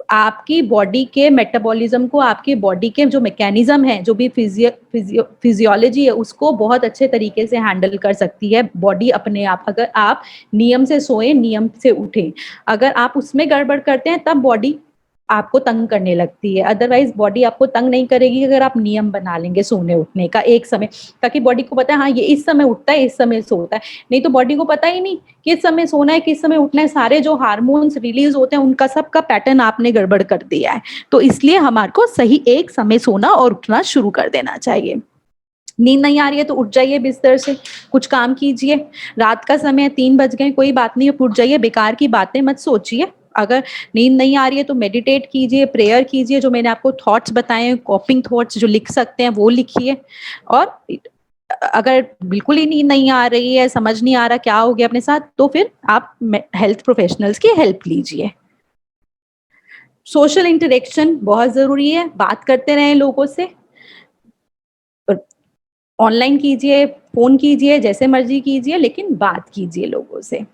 आपकी बॉडी के मेटाबॉलिज्म को, आपकी बॉडी के जो मैकेनिज्म है, जो भी फिजियोलॉजी है, उसको बहुत अच्छे तरीके से हैंडल कर सकती है बॉडी अपने आप, अगर आप नियम से सोएं, नियम से उठें। अगर आप उसमें गड़बड़ करते हैं तब बॉडी आपको तंग करने लगती है, अदरवाइज बॉडी आपको तंग नहीं करेगी अगर आप नियम बना लेंगे सोने उठने का एक समय, ताकि बॉडी को पता है हाँ ये इस समय उठता है, इस समय सोता है। नहीं तो बॉडी को पता ही नहीं किस समय सोना है, किस समय उठना है, सारे जो हार्मोन्स रिलीज होते हैं उनका सबका पैटर्न आपने गड़बड़ कर दिया है। तो इसलिए हमारे को सही एक समय सोना और उठना शुरू कर देना चाहिए। नींद नहीं आ रही है तो उठ जाइए बिस्तर से, कुछ काम कीजिए। रात का समय 3 बज गए, कोई बात नहीं, उठ जाइए, बेकार की बातें मत सोचिए। अगर नींद नहीं आ रही है तो मेडिटेट कीजिए, प्रेयर कीजिए, जो मैंने आपको थॉट्स बताए हैं, कॉपिंग थॉट्स जो लिख सकते हैं वो लिखिए। और अगर बिल्कुल ही नींद नहीं आ रही है, समझ नहीं आ रहा क्या हो गया अपने साथ, तो फिर आप हेल्थ प्रोफेशनल्स की हेल्प लीजिए। सोशल इंटरेक्शन बहुत ज़रूरी है, बात करते रहें लोगों से। ऑनलाइन कीजिए, फ़ोन कीजिए, जैसे मर्ज़ी कीजिए, लेकिन बात कीजिए लोगों से।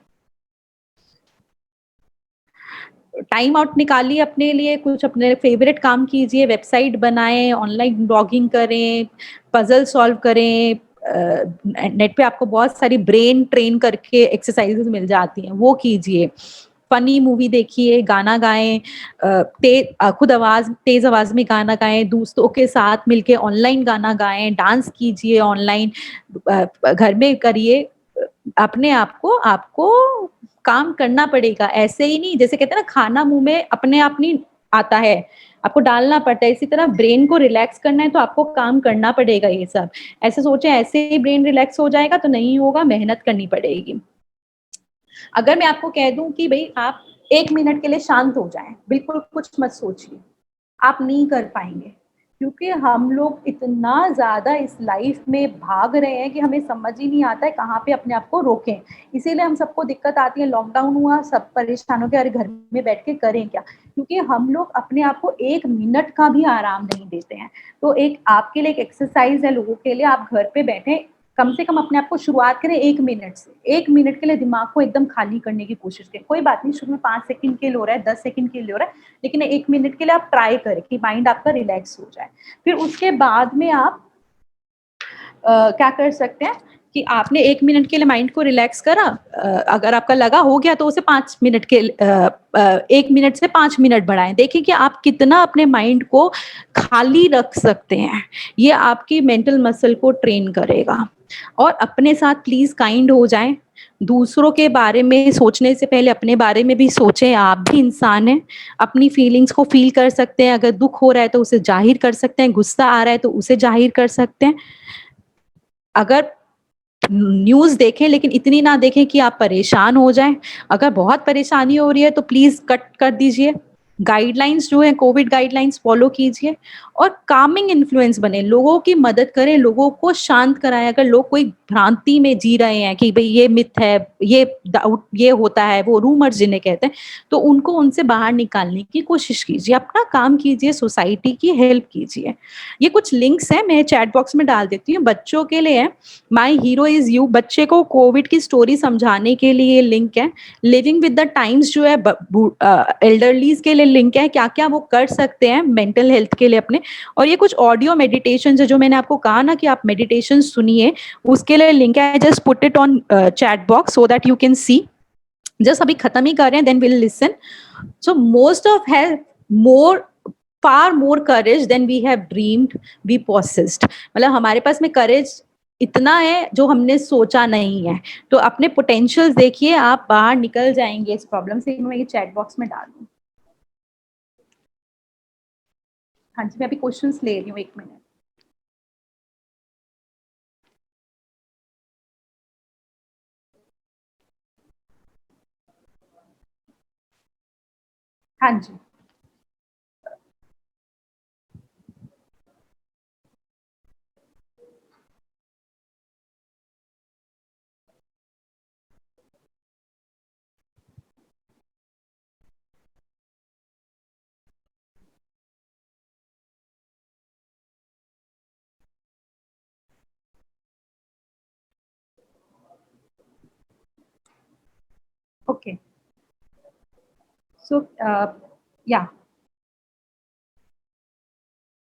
टाइम आउट निकालिए अपने लिए, कुछ अपने फ़ेवरेट काम कीजिए, वेबसाइट बनाएँ, ऑनलाइन ब्लॉगिंग करें, पज़ल सॉल्व करें। नेट पे आपको बहुत सारी ब्रेन ट्रेन करके एक्सरसाइज़ेज़ मिल जाती हैं, वो कीजिए। फ़नी मूवी देखिए, गाना गाएँ, खुद तेज़ आवाज़ में गाना गाएँ, दोस्तों के साथ मिलके ऑनलाइन गाना गाएँ, डांस कीजिए ऑनलाइन, घर में करिए। अपने आप को आपको काम करना पड़ेगा, ऐसे ही नहीं, जैसे कहते हैं ना खाना मुँह में अपने आप नहीं आता है, आपको डालना पड़ता है, इसी तरह ब्रेन को रिलैक्स करना है तो आपको काम करना पड़ेगा ये सब। ऐसे सोचें ऐसे ही ब्रेन रिलैक्स हो जाएगा तो नहीं होगा, मेहनत करनी पड़ेगी। अगर मैं आपको कह दूँ कि भई आप 1 मिनट के लिए शांत हो जाएँ, बिल्कुल कुछ मत सोचिए, आप नहीं कर पाएँगे। क्योंकि हम लोग इतना ज़्यादा इस लाइफ़ में भाग रहे हैं कि हमें समझ ही नहीं आता है कहाँ पे अपने आप को रोकें। इसीलिए हम सबको दिक्कत आती है, लॉकडाउन हुआ, सब परेशान हो गए, अरे घर में बैठ के करें क्या? क्योंकि हम लोग अपने आप को 1 मिनट का भी आराम नहीं देते हैं। तो एक आपके लिए एक एक्सरसाइज़ है लोगों के लिए, आप घर पे बैठे कम से कम अपने आप को शुरुआत करें 1 मिनट से। 1 मिनट के लिए दिमाग को एकदम खाली करने की कोशिश करें। कोई बात नहीं, शुरू में 5 सेकंड के लिए हो रहा है, 10 सेकंड के लिए हो रहा है, लेकिन 1 मिनट के लिए आप ट्राई करें कि माइंड आपका रिलैक्स हो जाए। फिर उसके बाद में आप क्या कर सकते हैं कि आपने 1 मिनट के लिए माइंड को रिलैक्स करा, अगर आपका लगा हो गया तो उसे 5 मिनट के 1 मिनट से 5 मिनट बढ़ाएँ। देखिए कि आप कितना अपने माइंड को खाली रख सकते हैं। ये आपकी मेंटल मसल को ट्रेन करेगा। और अपने साथ प्लीज़ काइंड हो जाएँ। दूसरों के बारे में सोचने से पहले अपने बारे में भी सोचें, आप भी इंसान हैं, अपनी फीलिंग्स को फ़ील कर सकते हैं, अगर दुःख हो रहा है तो उसे ज़ाहिर कर सकते हैं, गुस्सा आ रहा है तो उसे ज़ाहिर कर सकते हैं। अगर न्यूज़ देखें लेकिन इतनी ना देखें कि आप परेशान हो जाएँ, अगर बहुत परेशानी हो रही है तो प्लीज़ कट कर दीजिए। गाइडलाइंस जो हैं कोविड गाइडलाइंस फ़ॉलो कीजिए और कामिंग इन्फ्लुएंस बने, लोगों की मदद करें, लोगों को शांत कराएँ। अगर लोग कोई भ्रांति में जी रहे हैं कि भई ये मिथ है, ये डाउट ये होता है, वो रूमर्स जिन्हें कहते हैं, तो उनको उनसे बाहर निकालने की कोशिश कीजिए, अपना काम कीजिए, सोसाइटी की हेल्प कीजिए। ये कुछ लिंक्स हैं, मैं चैट बॉक्स में डाल देती हूँ, बच्चों के लिए है, माय हीरो इज़ यू, बच्चे को कोविड की स्टोरी समझाने के लिए ये लिंक है। लिविंग विद द टाइम्स जो है एल्डरलीज़ के लिए लिंक है, क्या-क्या वो कर सकते हैं मेंटल हेल्थ के लिए अपने। और ये कुछ ऑडियो मेडिटेशंस है जो मैंने आपको कहा ना कि आप मेडिटेशन सुनिए, उसके लिए लिंक है। Just put it on chat box so that you can see. Just अभी खत्म ही कर रहे हैं, then will listen. So most of have more far more courage than we have dreamed we possessed, मतलब हमारे पास में करेज इतना है जो हमने सोचा नहीं है। तो अपने पोटेंशियल्स देखिए, आप बाहर निकल जाएंगे इस प्रॉब्लम से। मैं ये चैट बॉक्स में डाल दूँ। हाँ जी, मैं अभी क्वेश्चंस ले रही हूँ, 1 मिनट। हाँ जी। ओके। सो या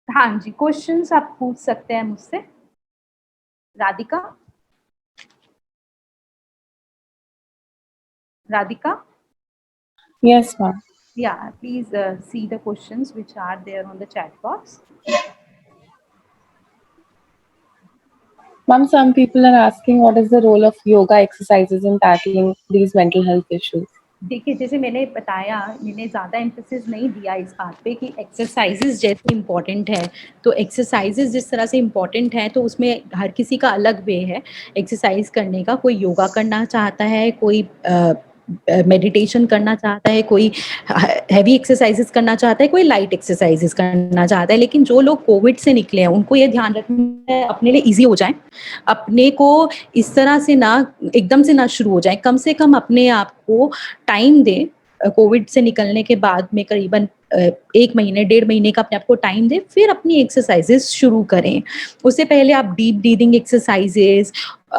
हाँ जी, क्वेश्चंस आप पूछ सकते हैं मुझसे। Radhika? Radhika? Yes, ma'am. Yeah, please see the questions which are there on the chat box. Ma'am, some people are asking what is the role of yoga exercises in tackling these mental health issues? देखिए, जैसे मैंने बताया, मैंने ज़्यादा emphasis नहीं दिया इस बात पे कि एक्सरसाइजेज़ जैसे इम्पोर्टेंट है, तो एक्सरसाइजेज़ जिस तरह से इम्पोर्टेंट है, तो उसमें हर किसी का अलग वे है एक्सरसाइज़ करने का। कोई योगा करना चाहता है, कोई मेडिटेशन करना चाहता है, कोई हैवी एक्सरसाइजेज़ करना चाहता है, कोई लाइट एक्सरसाइजेज़ करना चाहता है। लेकिन जो लोग कोविड से निकले हैं, उनको ये ध्यान रखना है अपने लिए ईज़ी हो जाए, अपने को इस तरह से ना एकदम से ना शुरू हो जाए, कम से कम अपने आप को टाइम दें। कोविड से निकलने के बाद में करीबन 1 महीने, 1.5 महीने का अपने आप को टाइम दें, फिर अपनी एक्सरसाइज़ेज़ शुरू करें। उससे पहले आप डीप ब्रीथिंग एक्सरसाइज़ेज़,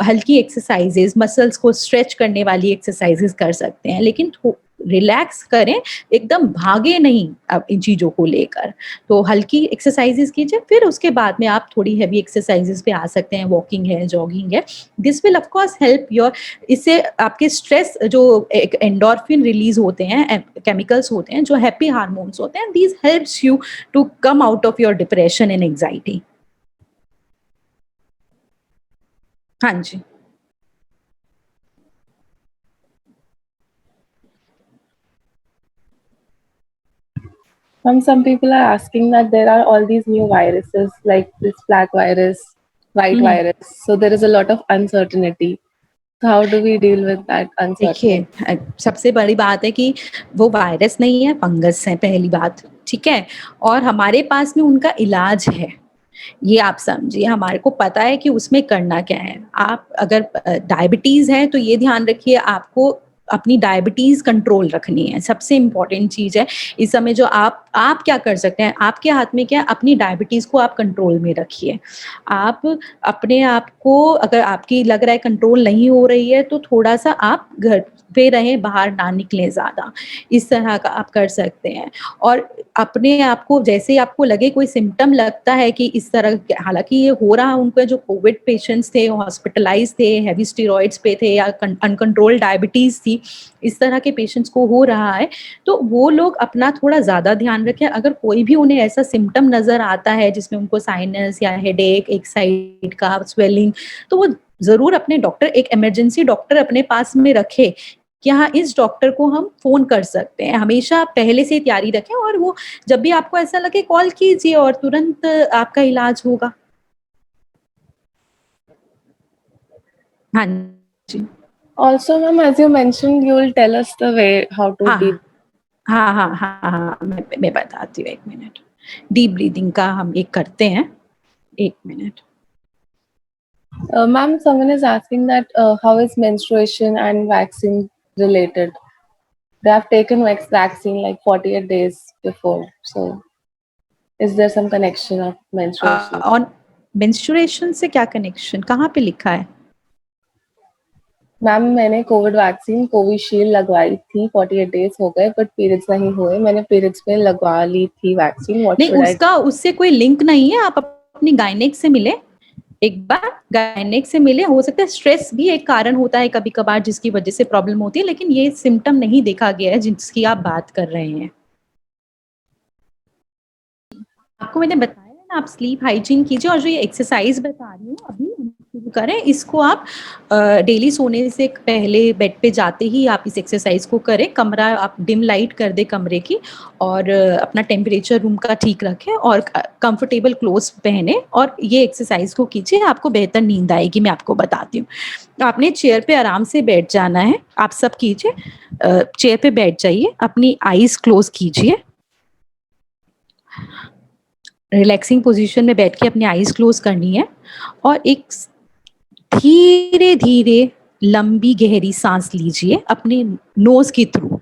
हल्की एक्सरसाइज़ेज़, मसल्स को स्ट्रेच करने वाली एक्सरसाइज़ेज़ कर सकते हैं, लेकिन थो रिलैक्स करें, एकदम भागे नहीं इन चीज़ों को लेकर। तो हल्की एक्सरसाइज़ेज़ कीजिए, फिर उसके बाद में आप थोड़ी हेवी एक्सरसाइज़ेज़ पे आ सकते हैं, वॉकिंग है, जॉगिंग है। This will of course help your, इससे आपके स्ट्रेस जो एक एंडोर्फिन रिलीज़ होते हैं, केमिकल्स होते हैं, जो हैप्पी हार्मोन्स होते हैं, these helps you to come out of your depression and anxiety. हाँ जी। Some people are asking that there are all these new viruses like this black virus, white virus. So there is a lot of uncertainty. So how do we deal with that देखिए, uncertainty? सबसे बड़ी बात है कि वो virus नहीं है, fungus है, पहली बात, ठीक है? और हमारे पास में उनका इलाज है। ये आप समझिए, हमारे को पता है कि उसमें करना क्या है। आप अगर डायबिटीज़ है तो ये ध्यान रखिए, आपको अपनी डायबिटीज़ कंट्रोल रखनी है, सबसे इम्पोर्टेंट चीज़ है। इस समय जो आप क्या कर सकते हैं, आपके हाथ में क्या है, अपनी डायबिटीज़ को आप कंट्रोल में रखिए। आप अपने आप को, अगर आपकी लग रहा है कंट्रोल नहीं हो रही है, तो थोड़ा-सा आप घर पे रहें, बाहर ना निकलें ज़्यादा। इस तरह का आप कर सकते हैं। और अपने आप को, जैसे ही आपको लगे कोई सिम्पटम लगता है कि इस तरह, हालाँकि ये हो रहा है उनको, जो कोविड पेशेंट्स थे, हॉस्पिटलाइज़ थे, हेवी स्टेरॉइड्स पे थे, या अनकंट्रोल्ड डायबिटीज़ थी, इस तरह के पेशेंट्स को हो रहा है, तो वो लोग अपना थोड़ा ज़्यादा ध्यान रखें। अगर कोई भी उन्हें ऐसा सिम्पटम नज़र आता है जिसमें उनको साइनस या हेडेक, एक साइड का स्वेलिंग, तो वो जरूर अपने डॉक्टर, एक इमरजेंसी डॉक्टर अपने पास में रखे कि हाँ इस डॉक्टर को हम फोन कर सकते हैं, हमेशा पहले से तैयारी रखें, और वो जब भी आपको ऐसा लगे कॉल कीजिए और तुरंत आपका इलाज होगा। हाँ जी। Also, ma'am, as you mentioned, you will tell us the way how to हाँ deal. हाँ हाँ हाँ हाँ, मैं बताती हूँ, 1 मिनट। डीप ब्रीदिंग का हम एक करते हैं, 1 minute. Ma'am, someone is asking that how is menstruation and vaccine related? They have taken vaccine like 48 days before. So, is there some connection of menstruation? और मेंस्ट्रुएशन से क्या कनेक्शन, कहाँ पे लिखा है? मैम मैंने कोविड वैक्सीन कोविशील्ड लगवाई थी, 48 डेज हो गए बट पीरियड्स नहीं हुए। मैंने पीरियड्स में लगवा ली थी वैक्सीन। व्हाट नहीं, शुड आई? उसका उससे कोई लिंक नहीं है। आप अपनी गायनेक से मिले, एक बार गायनेक से मिले। हो सकता है स्ट्रेस भी एक कारण होता है कभी कभार जिसकी वजह से प्रॉब्लम होती है, लेकिन ये सिम्टम नहीं देखा गया है जिसकी आप बात कर रहे हैं। आपको मैंने बताया ना, आप स्लीप हाइजीन कीजिए, और जो ये एक्सरसाइज बता रही हूँ अभी हम शुरू करें, इसको आप डेली सोने से पहले बेड पे जाते ही आप इस एक्सरसाइज को करें। कमरा आप डिम लाइट कर दे कमरे की, और अपना टेम्परेचर रूम का ठीक रखें, और कंफर्टेबल क्लोथ्स पहने, और ये एक्सरसाइज को कीजिए, आपको बेहतर नींद आएगी। मैं आपको बताती हूँ, आपने चेयर पे आराम से बैठ जाना है। आप सब कीजिए, चेयर पे बैठ जाइए, अपनी आईज क्लोज कीजिए, रिलैक्सिंग पोजीशन में बैठ के अपनी आईज क्लोज करनी है, और एक धीरे धीरे लंबी गहरी सांस लीजिए अपने नोज के थ्रू।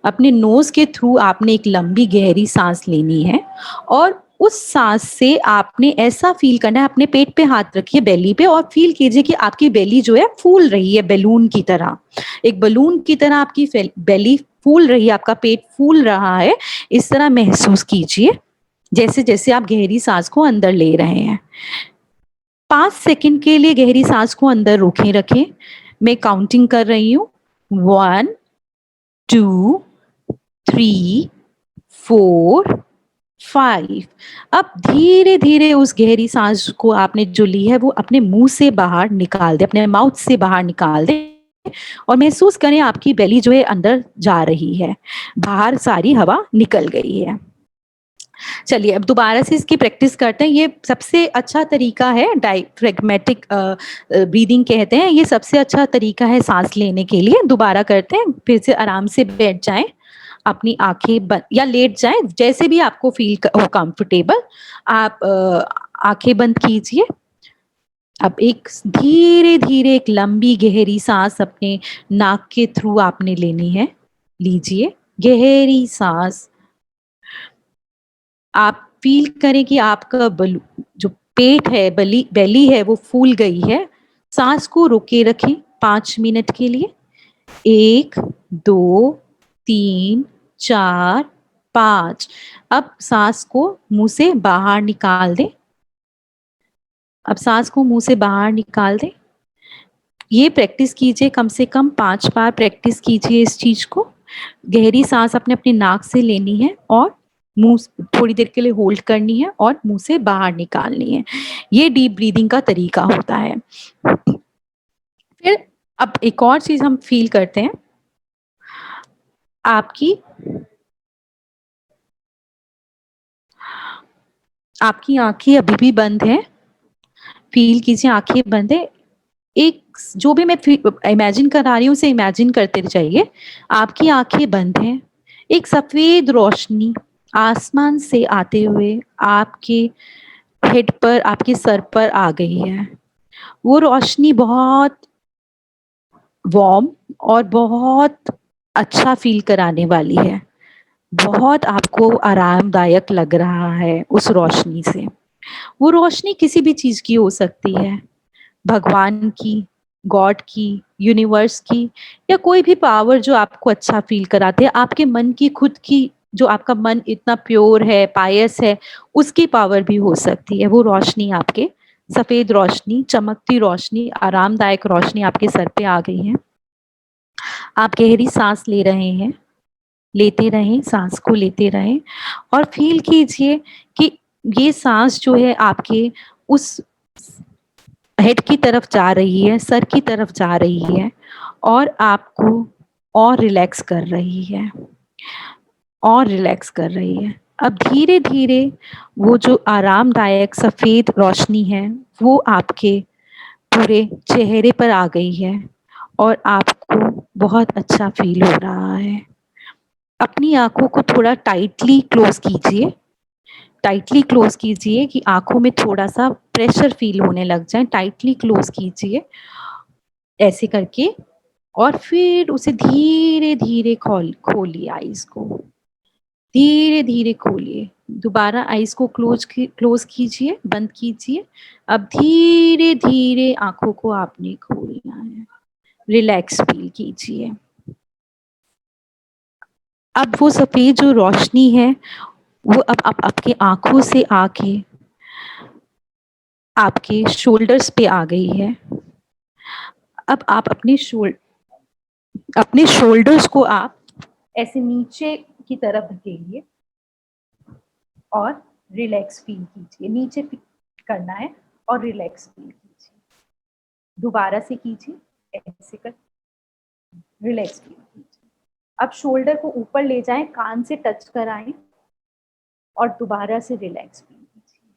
अपने नोज के थ्रू आपने एक लंबी गहरी सांस लेनी है, और उस सांस से आपने ऐसा फील करना है, अपने पेट पे हाथ रखिए, बेली पे, और फील कीजिए कि आपकी बेली जो है फूल रही है, बैलून की तरह। एक बैलून की तरह आपकी बेली फूल रही है, आपका पेट फूल रहा है, इस तरह महसूस कीजिए जैसे जैसे आप गहरी सांस को अंदर ले रहे हैं। 5 सेकंड के लिए गहरी सांस को अंदर रोके रखें। मैं काउंटिंग कर रही हूँ, 1 2 3 4 5। अब धीरे धीरे उस गहरी सांस को आपने जो ली है वो अपने मुंह से बाहर निकाल दे, अपने माउथ से बाहर निकाल दे, और महसूस करें आपकी बेली जो है अंदर जा रही है, बाहर सारी हवा निकल गई है। चलिए अब दोबारा से इसकी प्रैक्टिस करते हैं। ये सबसे अच्छा तरीका है, डायफ्रेगमेटिक ब्रीदिंग कहते हैं, ये सबसे अच्छा तरीका है सांस लेने के लिए। दोबारा करते हैं, फिर से आराम से बैठ जाएं, अपनी आंखें बंद या लेट जाएं, जैसे भी आपको फील हो कंफर्टेबल। आप आंखें बंद कीजिए। अब एक धीरे धीरे एक लंबी गहरी सांस अपने नाक के थ्रू आपने लेनी है। लीजिए गहरी सांस। आप फील करें कि आपका जो पेट है, बेली है, वो फूल गई है। सांस को रोके रखें 5 मिनट के लिए। 1 2 3 4 5। अब सांस को मुंह से बाहर निकाल दें। अब सांस को मुंह से बाहर निकाल दें। ये प्रैक्टिस कीजिए, कम से कम 5 बार प्रैक्टिस कीजिए इस चीज को। गहरी सांस अपने अपनी नाक से लेनी है, और मुंह थोड़ी देर के लिए होल्ड करनी है, और मुंह से बाहर निकालनी है। ये डीप ब्रीदिंग का तरीका होता है। फिर अब एक और चीज हम फील करते हैं, आपकी आंखें अभी भी बंद है। फील कीजिए आंखें बंद है। एक जो भी मैं इमेजिन करा रही हूँ उसे इमेजिन करते जाइए। आपकी आंखें बंद हैं। एक सफेद रोशनी आसमान से आते हुए आपके हेड पर, आपके सर पर आ गई है। वो रोशनी बहुत वार्म और बहुत अच्छा फील कराने वाली है। बहुत आपको आरामदायक लग रहा है उस रोशनी से। वो रोशनी किसी भी चीज की हो सकती है, भगवान की, गॉड की, यूनिवर्स की, या कोई भी पावर जो आपको अच्छा फील कराते हैं। आपके मन की खुद की, जो आपका मन इतना प्योर है, पायस है, उसकी पावर भी हो सकती है। वो रोशनी आपके, सफेद रोशनी, चमकती रोशनी, आरामदायक रोशनी आपके सर पे आ गई है। आप गहरी सांस ले रहे हैं, लेते रहें, सांस को लेते रहें, और फील कीजिए कि ये सांस जो है आपके उस हेड की तरफ जा रही है, सर की तरफ जा रही है और आपको और रिलैक्स कर रही है, और रिलैक्स कर रही है। अब धीरे धीरे वो जो आरामदायक सफेद रोशनी है वो आपके पूरे चेहरे पर आ गई है और आपको बहुत अच्छा फील हो रहा है। अपनी आंखों को थोड़ा टाइटली क्लोज कीजिए, टाइटली क्लोज कीजिए कि आंखों में थोड़ा सा प्रेशर फील होने लग जाए। टाइटली क्लोज कीजिए ऐसे करके और फिर उसे धीरे धीरे खोलिए आईज को, धीरे धीरे खोलिए। दोबारा आईज को क्लोज कीजिए, बंद कीजिए। अब धीरे धीरे आंखों को आपने खोलना है, रिलैक्स फील कीजिए। अब वो सफेद जो रोशनी है वो अब आपके आंखों से आके आपके शोल्डर्स पे आ गई है। अब आप अपने शोल्डर्स को आप ऐसे नीचे की तरफ धकेलिए और रिलैक्स फील कीजिए। नीचे करना है और रिलैक्स फील कीजिए। दोबारा से कीजिए, ऐसे कर रिलैक्स फील कीजिए। अब शोल्डर को ऊपर ले जाएं, कान से टच कराएं और दोबारा से रिलैक्स फील कीजिए।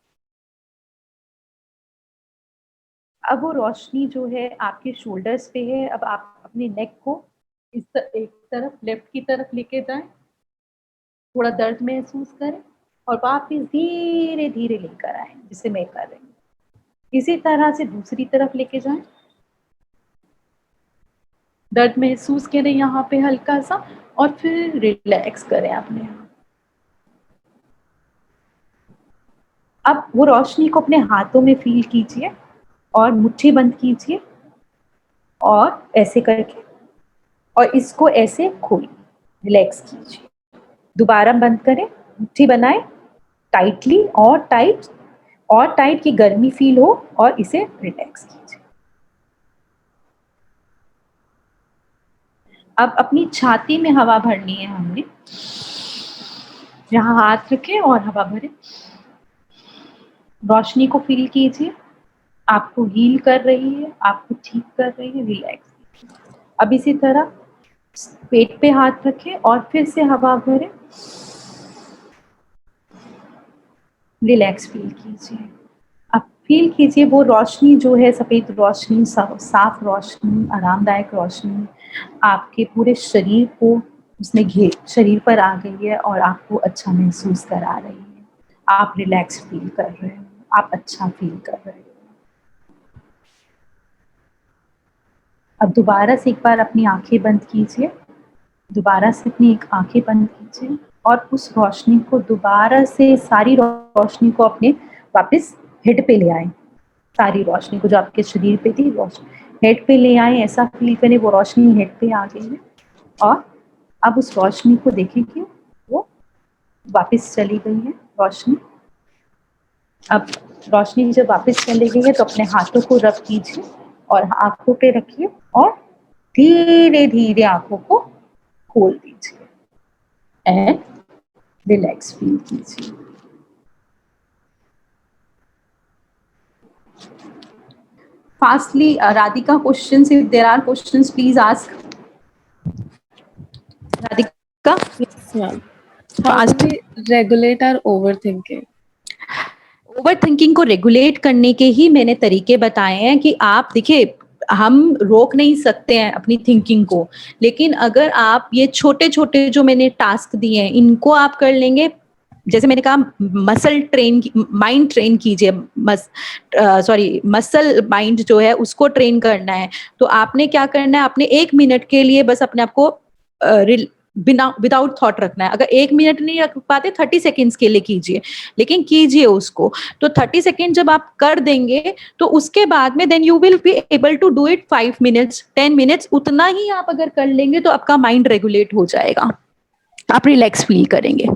अब वो रोशनी जो है आपके शोल्डर्स पे है। अब आप अपने नेक को एक तरफ लेफ्ट की तरफ लेके जाएं, थोड़ा दर्द महसूस करें और वापस धीरे धीरे लेकर आए जिसे मैं कर रही हूँ। इसी तरह से दूसरी तरफ लेके जाएं, दर्द महसूस करें यहाँ पे हल्का सा और फिर रिलैक्स करें अपने आप। अब वो रोशनी को अपने हाथों में फील कीजिए और मुट्ठी बंद कीजिए और ऐसे करके और इसको ऐसे खोलिए, रिलैक्स कीजिए। दोबारा बंद करें, मुट्ठी बनाएं टाइटली और टाइट की गर्मी फील हो और इसे रिलैक्स कीजिए। अब अपनी छाती में हवा भरनी है हमने, जहां हाथ रखें और हवा भरें। रोशनी को फील कीजिए, आपको हील कर रही है, आपको ठीक कर रही है, रिलैक्स। अब इसी तरह पेट पे हाथ रखें और फिर से हवा भरें, रिलैक्स फील कीजिए। अब फील कीजिए वो रोशनी जो है, सफ़ेद रोशनी, साफ रोशनी, आरामदायक रोशनी आपके पूरे शरीर को उसने शरीर पर आ गई है और आपको अच्छा महसूस करा रही है। आप रिलैक्स फील कर रहे हो, आप अच्छा फील कर रहे हो। अब दोबारा से एक बार अपनी आंखें बंद कीजिए, दोबारा से अपनी एक आंखें बंद कीजिए और उस रोशनी को दोबारा से, सारी रोशनी को अपने वापस हेड पे ले आए। सारी रोशनी को जो आपके शरीर पे थी रोशनी हेड पे ले आए, ऐसा फील करें वो रोशनी हेड पे आ गई है। और अब उस रोशनी को देखें कि वो वापस चली गई है रोशनी। अब रोशनी जब वापस चली गई है तो अपने हाथों को रब कीजिए और आंखों पे रखिए और धीरे धीरे आंखों को खोल दीजिए एंड रिलैक्स फील कीजिए। Fastly, Radhika, questions. If there are questions, please ask. Radhika? Yes, ma'am. How do we regulate our overthinking? Over thinking को रेगुलेट करने के ही मैंने तरीके बताए हैं कि आप देखिए, हम रोक नहीं सकते हैं अपनी थिंकिंग को, लेकिन अगर आप ये छोटे छोटे जो मैंने टास्क दिए हैं इनको आप कर लेंगे, जैसे मैंने कहा माइंड ट्रेन कीजिए, मसल माइंड जो है उसको ट्रेन करना है। तो आपने क्या करना है, आपने 1 मिनट के लिए बस अपने आप को विदाउट थॉट रखना है। अगर 1 मिनट नहीं रख पाते 30 सेकेंड्स के लिए कीजिए, लेकिन कीजिए उसको। तो 30 सेकेंड जब आप कर देंगे तो उसके बाद में then you will be able to do it 5 minutes 10 minutes, उतना ही आप अगर कर लेंगे तो आपका माइंड रेगुलेट हो जाएगा, आप रिलैक्स फील करेंगे।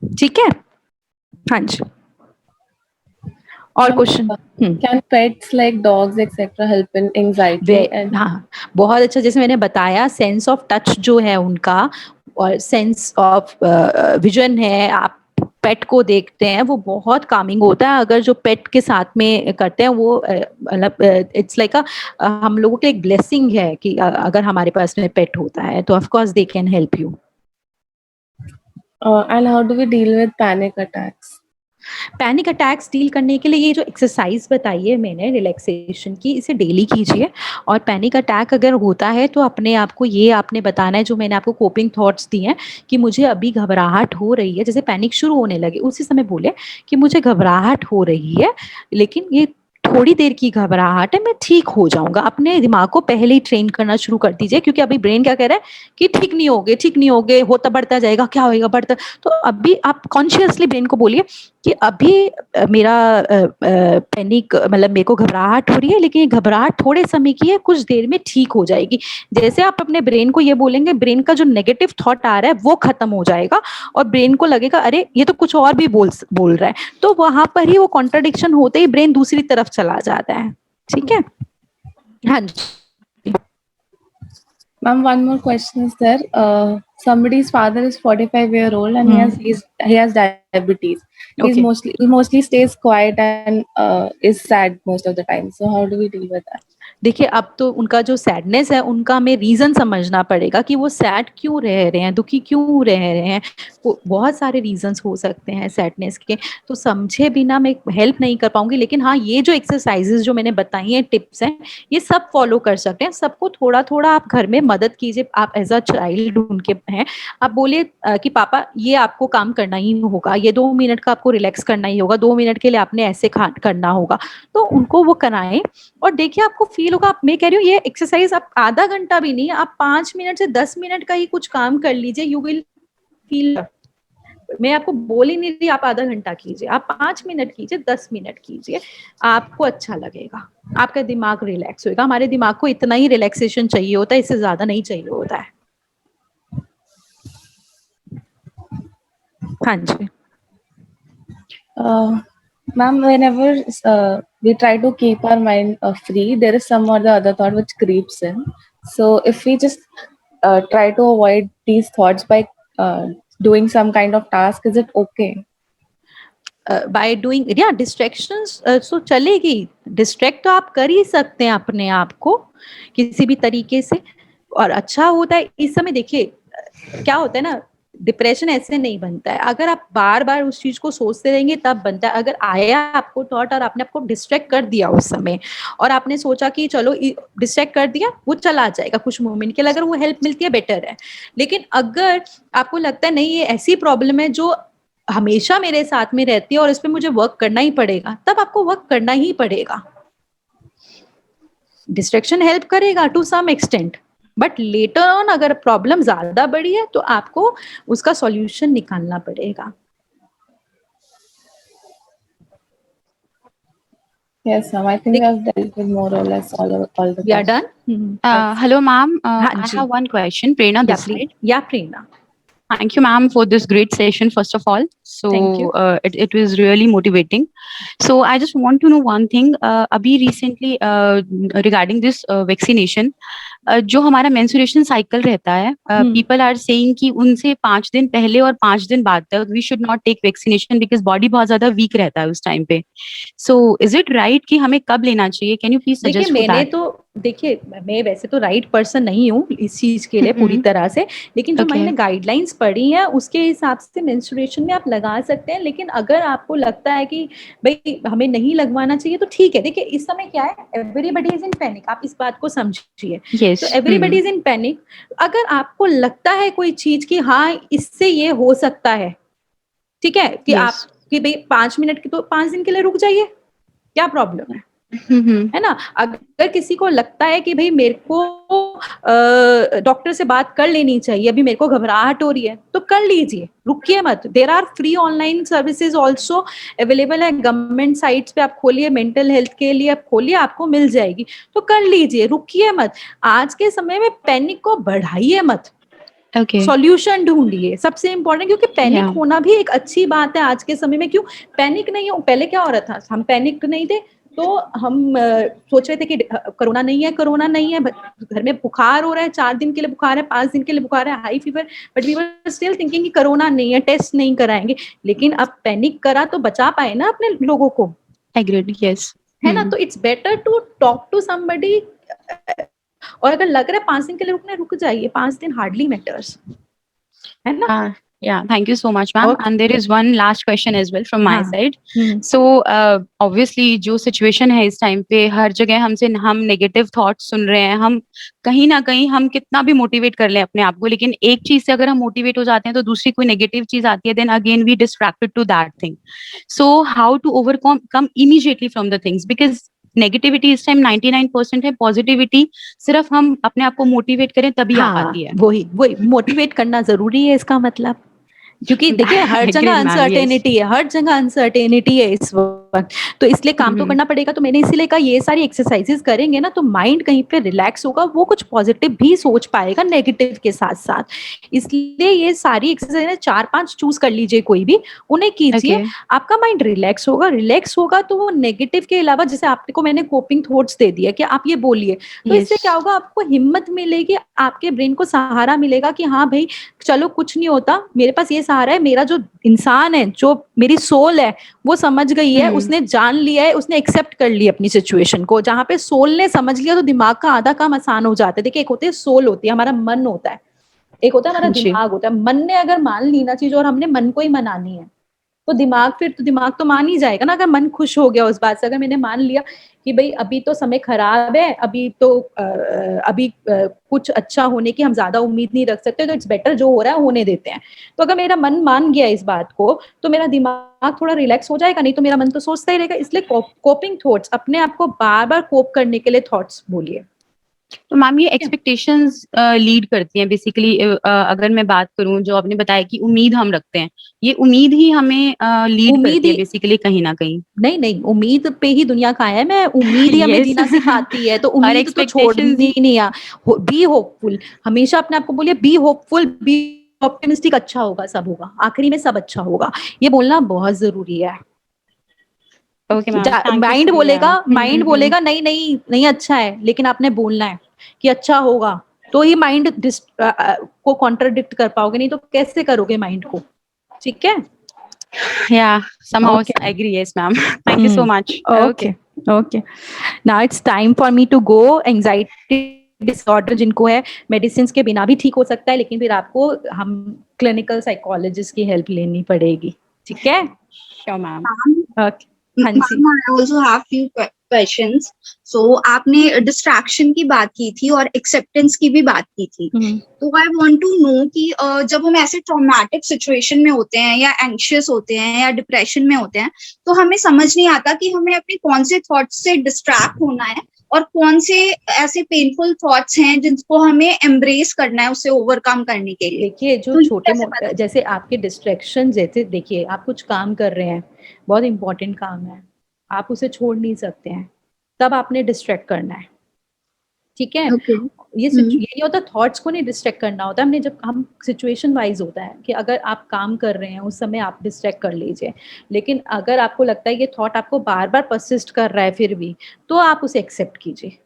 ठीक है, हाँ जी। और question? Can pets like dogs etc help in anxiety? हाँ, बहुत अच्छा। जैसे मैंने बताया, सेंस ऑफ टच जो है उनका और सेंस ऑफ विजन है, आप पेट को देखते हैं वो बहुत कामिंग होता है। अगर जो पेट के साथ में करते हैं वो मतलब इट्स लाइक हम लोगों के एक ब्लेसिंग है कि अगर हमारे पास में पेट होता है तो of course they can help you. And how do we deal with panic attacks? Panic attacks deal करने के लिए ये जो एक्सरसाइज बताई है मैंने रिलैक्सेशन की, इसे डेली कीजिए। और पैनिक अटैक अगर होता है तो अपने आप को ये आपने बताना है जो मैंने आपको कोपिंग थॉट्स दिए हैं कि मुझे अभी घबराहट हो रही है, जैसे पैनिक शुरू होने लगे उसी समय बोले कि मुझे घबराहट हो रही है लेकिन ये थोड़ी देर की घबराहट है, मैं ठीक हो जाऊंगा। अपने दिमाग को पहले ही ट्रेन करना शुरू कर दीजिए, क्योंकि अभी ब्रेन क्या कह रहा है कि ठीक नहीं होगे, होता बढ़ता जाएगा, क्या होएगा बढ़ता। तो अभी आप कॉन्शियसली ब्रेन को बोलिए कि अभी मेरा पैनिक मतलब मेरे को घबराहट हो रही है लेकिन ये घबराहट थोड़े समय की है, कुछ देर में ठीक हो जाएगी। जैसे आप अपने ब्रेन को ये बोलेंगे, ब्रेन का जो नेगेटिव थॉट आ रहा है वो खत्म हो जाएगा और ब्रेन को लगेगा अरे ये तो कुछ और भी बोल रहा है। तो वहां पर ही वो कॉन्ट्रडिक्शन होते ही ब्रेन दूसरी तरफ चला जाता है। ठीक है, हाँ जी। Ma'am, one more question is there. Somebody's father is 45-year-old and he has diabetes. Okay. He mostly stays quiet and is sad most of the time. So how do we deal with that? देखिए अब तो उनका जो sadness है उनका हमें reason समझना पड़ेगा कि वो सैड क्यों रह रहे हैं, दुखी क्यों रह रहे हैं। बहुत सारे रीजंस हो सकते हैं सैडनेस के, तो समझे बिना मैं हेल्प नहीं कर पाऊंगी। लेकिन हाँ, ये जो एक्सरसाइजेस जो मैंने बताई हैं, टिप्स हैं, ये सब फॉलो कर सकते हैं। सबको थोड़ा थोड़ा आप घर में मदद कीजिए। आप एज अ चाइल्ड उनके हैं, आप बोलिए कि पापा ये आपको काम करना ही होगा, ये 2 मिनट का आपको रिलैक्स करना ही होगा, 2 मिनट के लिए आपने ऐसे करना होगा। तो उनको वो कराएं और देखिए आपको फील होगा। मैं कह रही हूँ ये एक्सरसाइज आप आधा घंटा भी नहीं, आप 5 मिनट से 10 मिनट का ही कुछ काम कर लीजिए, यू विल फील। मैं आपको बोल ही नहीं रही आप आधा घंटा कीजिए, आप 5 मिनट कीजिए, 10 मिनट कीजिए, आपको अच्छा लगेगा, आपका दिमाग रिलैक्स होगा। हमारे दिमाग को इतना ही रिलैक्सेशन चाहिए होता है, इससे ज्यादा नहीं चाहिए होता है। हाँ जी। Ma'am, whenever we try to keep our mind free, there is some or the other thought which creeps in. So if we just try to avoid these thoughts by doing some kind of task, is it okay? By doing या distractions तो चलेगी। Distract तो आप कर ही सकते हैं अपने आप को किसी भी तरीके से, और अच्छा होता है इस समय। देखिए क्या होता है ना, डिप्रेशन ऐसे नहीं बनता है, अगर आप बार बार उस चीज को सोचते रहेंगे तब बनता है। अगर आया आपको थॉट और आपने आपको डिस्ट्रैक्ट कर दिया उस समय, और आपने सोचा कि चलो डिस्ट्रैक्ट कर दिया, वो चला जाएगा कुछ मोमेंट के लिए, अगर वो हेल्प मिलती है बेटर है। लेकिन अगर आपको लगता है नहीं ये ऐसी प्रॉब्लम है जो हमेशा मेरे साथ में रहती है और इस पे मुझे वर्क करना ही पड़ेगा, तब आपको वर्क करना ही पड़ेगा। डिस्ट्रैक्शन हेल्प करेगा to some extent, but later on अगर प्रॉब्लम ज्यादा बड़ी है तो आपको उसका सॉल्यूशन निकालना पड़ेगा। Yes, ma'am. I think we have dealt with more or less all the We are questions. done. Hello, ma'am. हाँ I ji. have one question. Prerna Yeah, this please. side. Yeah, Prerna. Thank you, ma'am, for this great session, first of all. So, Thank you. it was really motivating. So, I just want to know one thing. Abhi recently, regarding this vaccination, जो हमारा menstruation cycle रहता है, people are saying कि उनसे 5 दिन पहले और 5 दिन बाद तक we should not take vaccination because body बहुत ज्यादा वीक रहता है उस टाइम पे। सो इज इट राइट कि हमें कब लेना चाहिए? Can you please suggest for that? देखिए मैं वैसे तो राइट पर्सन नहीं हूँ इस चीज के लिए पूरी तरह से, लेकिन जो मैंने गाइडलाइंस पढ़ी है उसके हिसाब से मेंस्ट्रुएशन में आप लगा सकते हैं। लेकिन अगर आपको लगता है कि भाई हमें नहीं लगवाना चाहिए तो ठीक है। देखिए इस समय क्या है, एवरीबडी इज इन पैनिक, आप इस बात को समझिए। तो एवरीबडी इज इन पैनिक। अगर आपको लगता है कोई चीज की हाँ इससे ये हो सकता है, ठीक है, कि आप कि भाई 5 मिनट की तो 5 दिन के लिए रुक जाइए, क्या प्रॉब्लम है? है ना। अगर किसी को लगता है कि भाई मेरे को डॉक्टर से बात कर लेनी चाहिए, अभी मेरे को घबराहट हो रही है, तो कर लीजिए, रुकिए मत। There are free online services also available है गवर्नमेंट साइट्स पे। आप खोलिए, मेंटल हेल्थ के लिए आप खोलिए, आपको मिल जाएगी, तो कर लीजिए, रुकिए मत। आज के समय में पैनिक को बढ़ाइए मत, सॉल्यूशन ढूंढिए, सबसे इंपॉर्टेंट। क्योंकि पैनिक होना भी एक अच्छी बात है आज के समय में। क्यों पैनिक नहीं हो? पहले क्या हो रहा था, हम पैनिक नहीं थे तो हम सोच रहे थे कि कोरोना नहीं है, घर में बुखार हो रहा है, 4 दिन के लिए बुखार है, 5 दिन के लिए बुखार है, high fever, but we were still thinking कि कोरोना नहीं है, टेस्ट नहीं कराएंगे। लेकिन अब पैनिक करा तो बचा पाए ना अपने लोगों को, एग्रीड, यस, है ना। तो it's better to talk to somebody, और अगर लग रहा है 5 दिन के लिए रुकना है, रुक जाइए, 5 दिन हार्डली मैटर्स, है ना। Yeah, thank you so much, ma'am. Okay. And there is one last question as well from my हाँ. side. So, obviously, जो situation है इस time पे, हर जगह हम negative thoughts सुन रहे हैं, हम कहीं ना कहीं हम कितना भी motivate कर लें अपने आप को, लेकिन एक चीज से अगर हम motivate हो जाते हैं तो दूसरी कोई negative चीज आती है, then again we distracted to that thing. So, how to overcome immediately from the things, because negativity इस टाइम 99% है, पॉजिटिविटी सिर्फ हम अपने आप को मोटिवेट करें तभी आ पाती है। वही मोटिवेट करना जरूरी है, इसका मतलब, क्योंकि देखिए हर जगह अनसर्टेनिटी है इस वक्त, तो इसलिए काम तो करना पड़ेगा। तो मैंने इसीलिए कहा ये सारी एक्सरसाइजेस करेंगे ना तो माइंड कहीं पे रिलैक्स होगा, वो कुछ पॉजिटिव भी सोच पाएगा नेगेटिव के साथ साथ। इसलिए ये सारी एक्सरसाइज 4-5 चूज कर लीजिए, कोई भी उन्हें कीजिए, आपका माइंड रिलैक्स होगा तो वो नेगेटिव के अलावा, जैसे आपको मैंने कोपिंग थॉट्स दे दिया कि आप ये बोलिए, तो इससे क्या होगा, आपको हिम्मत मिलेगी, आपके ब्रेन को सहारा मिलेगा कि हाँ भाई चलो कुछ नहीं होता, मेरे पास ये सहारा है, मेरा जो इंसान है, जो मेरी सोल है, वो समझ गई है, उसने जान लिया है, उसने एक्सेप्ट कर लिया अपनी सिचुएशन को। जहां पे सोल ने समझ लिया तो दिमाग का आधा काम आसान हो जाता है। देखिए एक होती है सोल, होती है हमारा मन होता है, एक होता है हमारा दिमाग होता है। मन ने अगर मान ली ना चीज, और हमने मन को ही मनानी है, तो दिमाग तो मान ही जाएगा ना। अगर मन खुश हो गया उस बात से, अगर मैंने मान लिया कि भाई अभी तो समय खराब है, अभी कुछ अच्छा होने की हम ज्यादा उम्मीद नहीं रख सकते, तो इट्स बेटर जो हो रहा है होने देते हैं। तो अगर मेरा मन मान गया इस बात को, तो मेरा दिमाग थोड़ा रिलैक्स हो जाएगा, नहीं तो मेरा मन तो सोचता ही रहेगा। इसलिए कोपिंग थॉट्स, अपने आप को बार बार कोप करने के लिए थॉट्स बोलिए। तो मैम ये एक्सपेक्टेशंस लीड करती हैं बेसिकली। अगर मैं बात करूं, जो आपने बताया कि उम्मीद हम रखते हैं, ये उम्मीद ही हमें लीड करती है बेसिकली कहीं ना कहीं। नहीं, उम्मीद पे ही दुनिया कायम है। मैं उम्मीद ही हमें जीना सिखाती है, तो उम्मीद तो छोड़नी ही नहीं है। बी होपफुल, हमेशा अपने आप को बोलिए बी होपफुल, बी ऑप्टिमिस्टिक, अच्छा होगा, सब होगा, आखिरी में सब अच्छा होगा, ये बोलना बहुत जरूरी है। माइंड बोलेगा नहीं अच्छा है, लेकिन आपने बोलना है कि अच्छा होगा, तो ही माइंड को कॉन्ट्राडिक्ट कर पाओगे, नहीं तो कैसे करोगे माइंड को, ठीक है। somehow I agree, yes ma'am. Thank you so much. Okay. Now it's time for me to go. Anxiety disorder जिनको है, मेडिसिन के बिना भी ठीक हो सकता है, लेकिन फिर आपको हम क्लिनिकल साइकोलॉजिस्ट की हेल्प लेनी पड़ेगी, ठीक है। Sure ma'am. Okay. हाँ जी। I also have few questions. So आपने डिस्ट्रैक्शन की बात की थी और एक्सेप्टेंस की भी बात की थी, तो आई वांट टू नो कि जब हम ऐसे ट्रॉमेटिक सिचुएशन में होते हैं या एंग्शियस होते हैं या डिप्रेशन में होते हैं, तो हमें समझ नहीं आता कि हमें अपने कौन से थॉट्स से डिस्ट्रैक्ट होना है और कौन से ऐसे पेनफुल थॉट्स हैं जिनको हमें एम्ब्रेस करना है उससे ओवरकम करने के लिए। देखिए जो छोटे मोटे, जैसे आपके डिस्ट्रैक्शन, जैसे देखिए आप कुछ काम कर रहे हैं, बहुत इंपॉर्टेंट काम है, आप उसे छोड़ नहीं सकते हैं, तब आपने डिस्ट्रैक्ट करना है, ठीक है। ये नहीं होता, थॉट्स को नहीं डिस्ट्रैक्ट करना होता है हमने, जब हम सिचुएशन वाइज होता है कि अगर आप काम कर रहे हैं उस समय आप डिस्ट्रैक्ट कर लीजिए, लेकिन अगर आपको लगता है ये थॉट आपको बार बार परसिस्ट कर रहा है फिर भी, तो आप उसे एक्सेप्ट कीजिए।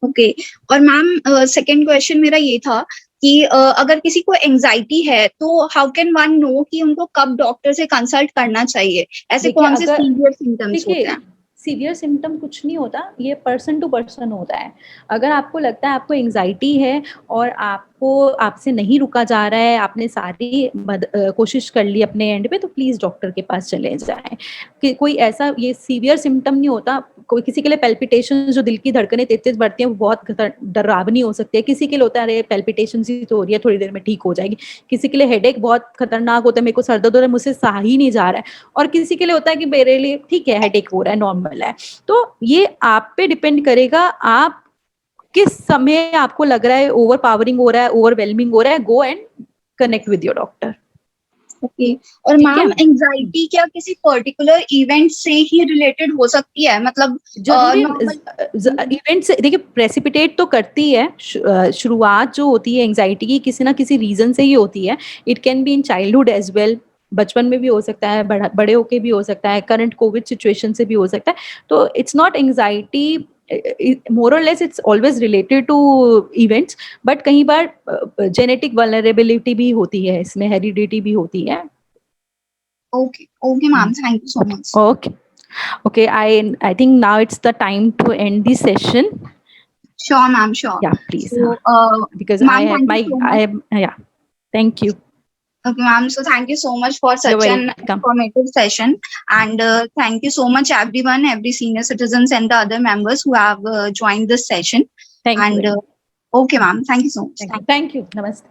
ओके। और मैम सेकंड क्वेश्चन मेरा ये था कि अगर किसी को एंजाइटी है तो हाउ कैन वन नो कि उनको कब डॉक्टर से कंसल्ट करना चाहिए? ऐसे कौन से सीवियर सिम्टम्स होते हैं? सीवियर सिम्टम कुछ नहीं होता, ये पर्सन टू पर्सन होता है। अगर आपको लगता है आपको एंजाइटी है और आपसे नहीं रुका जा रहा है, आपने सारी कोशिश कर ली अपने एंड पे, तो प्लीज डॉक्टर के पास चले जाएं। कि कोई ऐसा ये सीवियर सिम्टम नहीं होता। कोई किसी के लिए पैल्पिटेशन, जो दिल की धड़कनें तेज बढ़ती हैं, वो बहुत डरावनी हो सकती है। किसी के लिए होता है अरे पैल्पिटेशन ही तो हो रही है, थोड़ी देर में ठीक हो जाएगी। किसी के लिए हेडेक बहुत खतरनाक होता है, मेरे को सर दर्द हो रहा है, मुझसे सहा ही नहीं जा रहा है। और किसी के लिए होता है कि मेरे लिए ठीक है, हेडेक हो रहा है, नॉर्मल है। तो ये आप पे डिपेंड करेगा, आप किस समय आपको लग रहा है ओवर पावरिंग हो रहा है, ओवरवेलमिंग हो रहा है, go and connect with your doctor. Okay. और मैम एंजाइटी क्या किसी पर्टिकुलर इवेंट से ही रिलेटेड हो सकती है? मतलब इवेंट से, देखिए प्रेसिपिटेट तो करती है, शुरुआत जो होती है एंजाइटी की किसी ना किसी रीजन से ही होती है। It can be in childhood as well, बचपन में भी हो सकता है, बड़े होके भी हो सकता है, करंट कोविड सिचुएशन से भी हो सकता है. तो it's not anxiety, more or less it's always related to events, but कई बार genetic vulnerability भी होती है इसमें, heredity भी होती है. Okay, ma'am. Thank you so much. Okay, I think now it's the time to end this session. Sure, ma'am. Sure. Yeah, please. So, Because ma'am, I have thank you so much. yeah. Thank you. Okay, ma'am. So thank you so much for You're such an welcome. informative session, and thank you so much, everyone, every senior citizens and the other members who have joined this session. Thank you. And okay, ma'am. Thank you so much. Thank you. Namaste.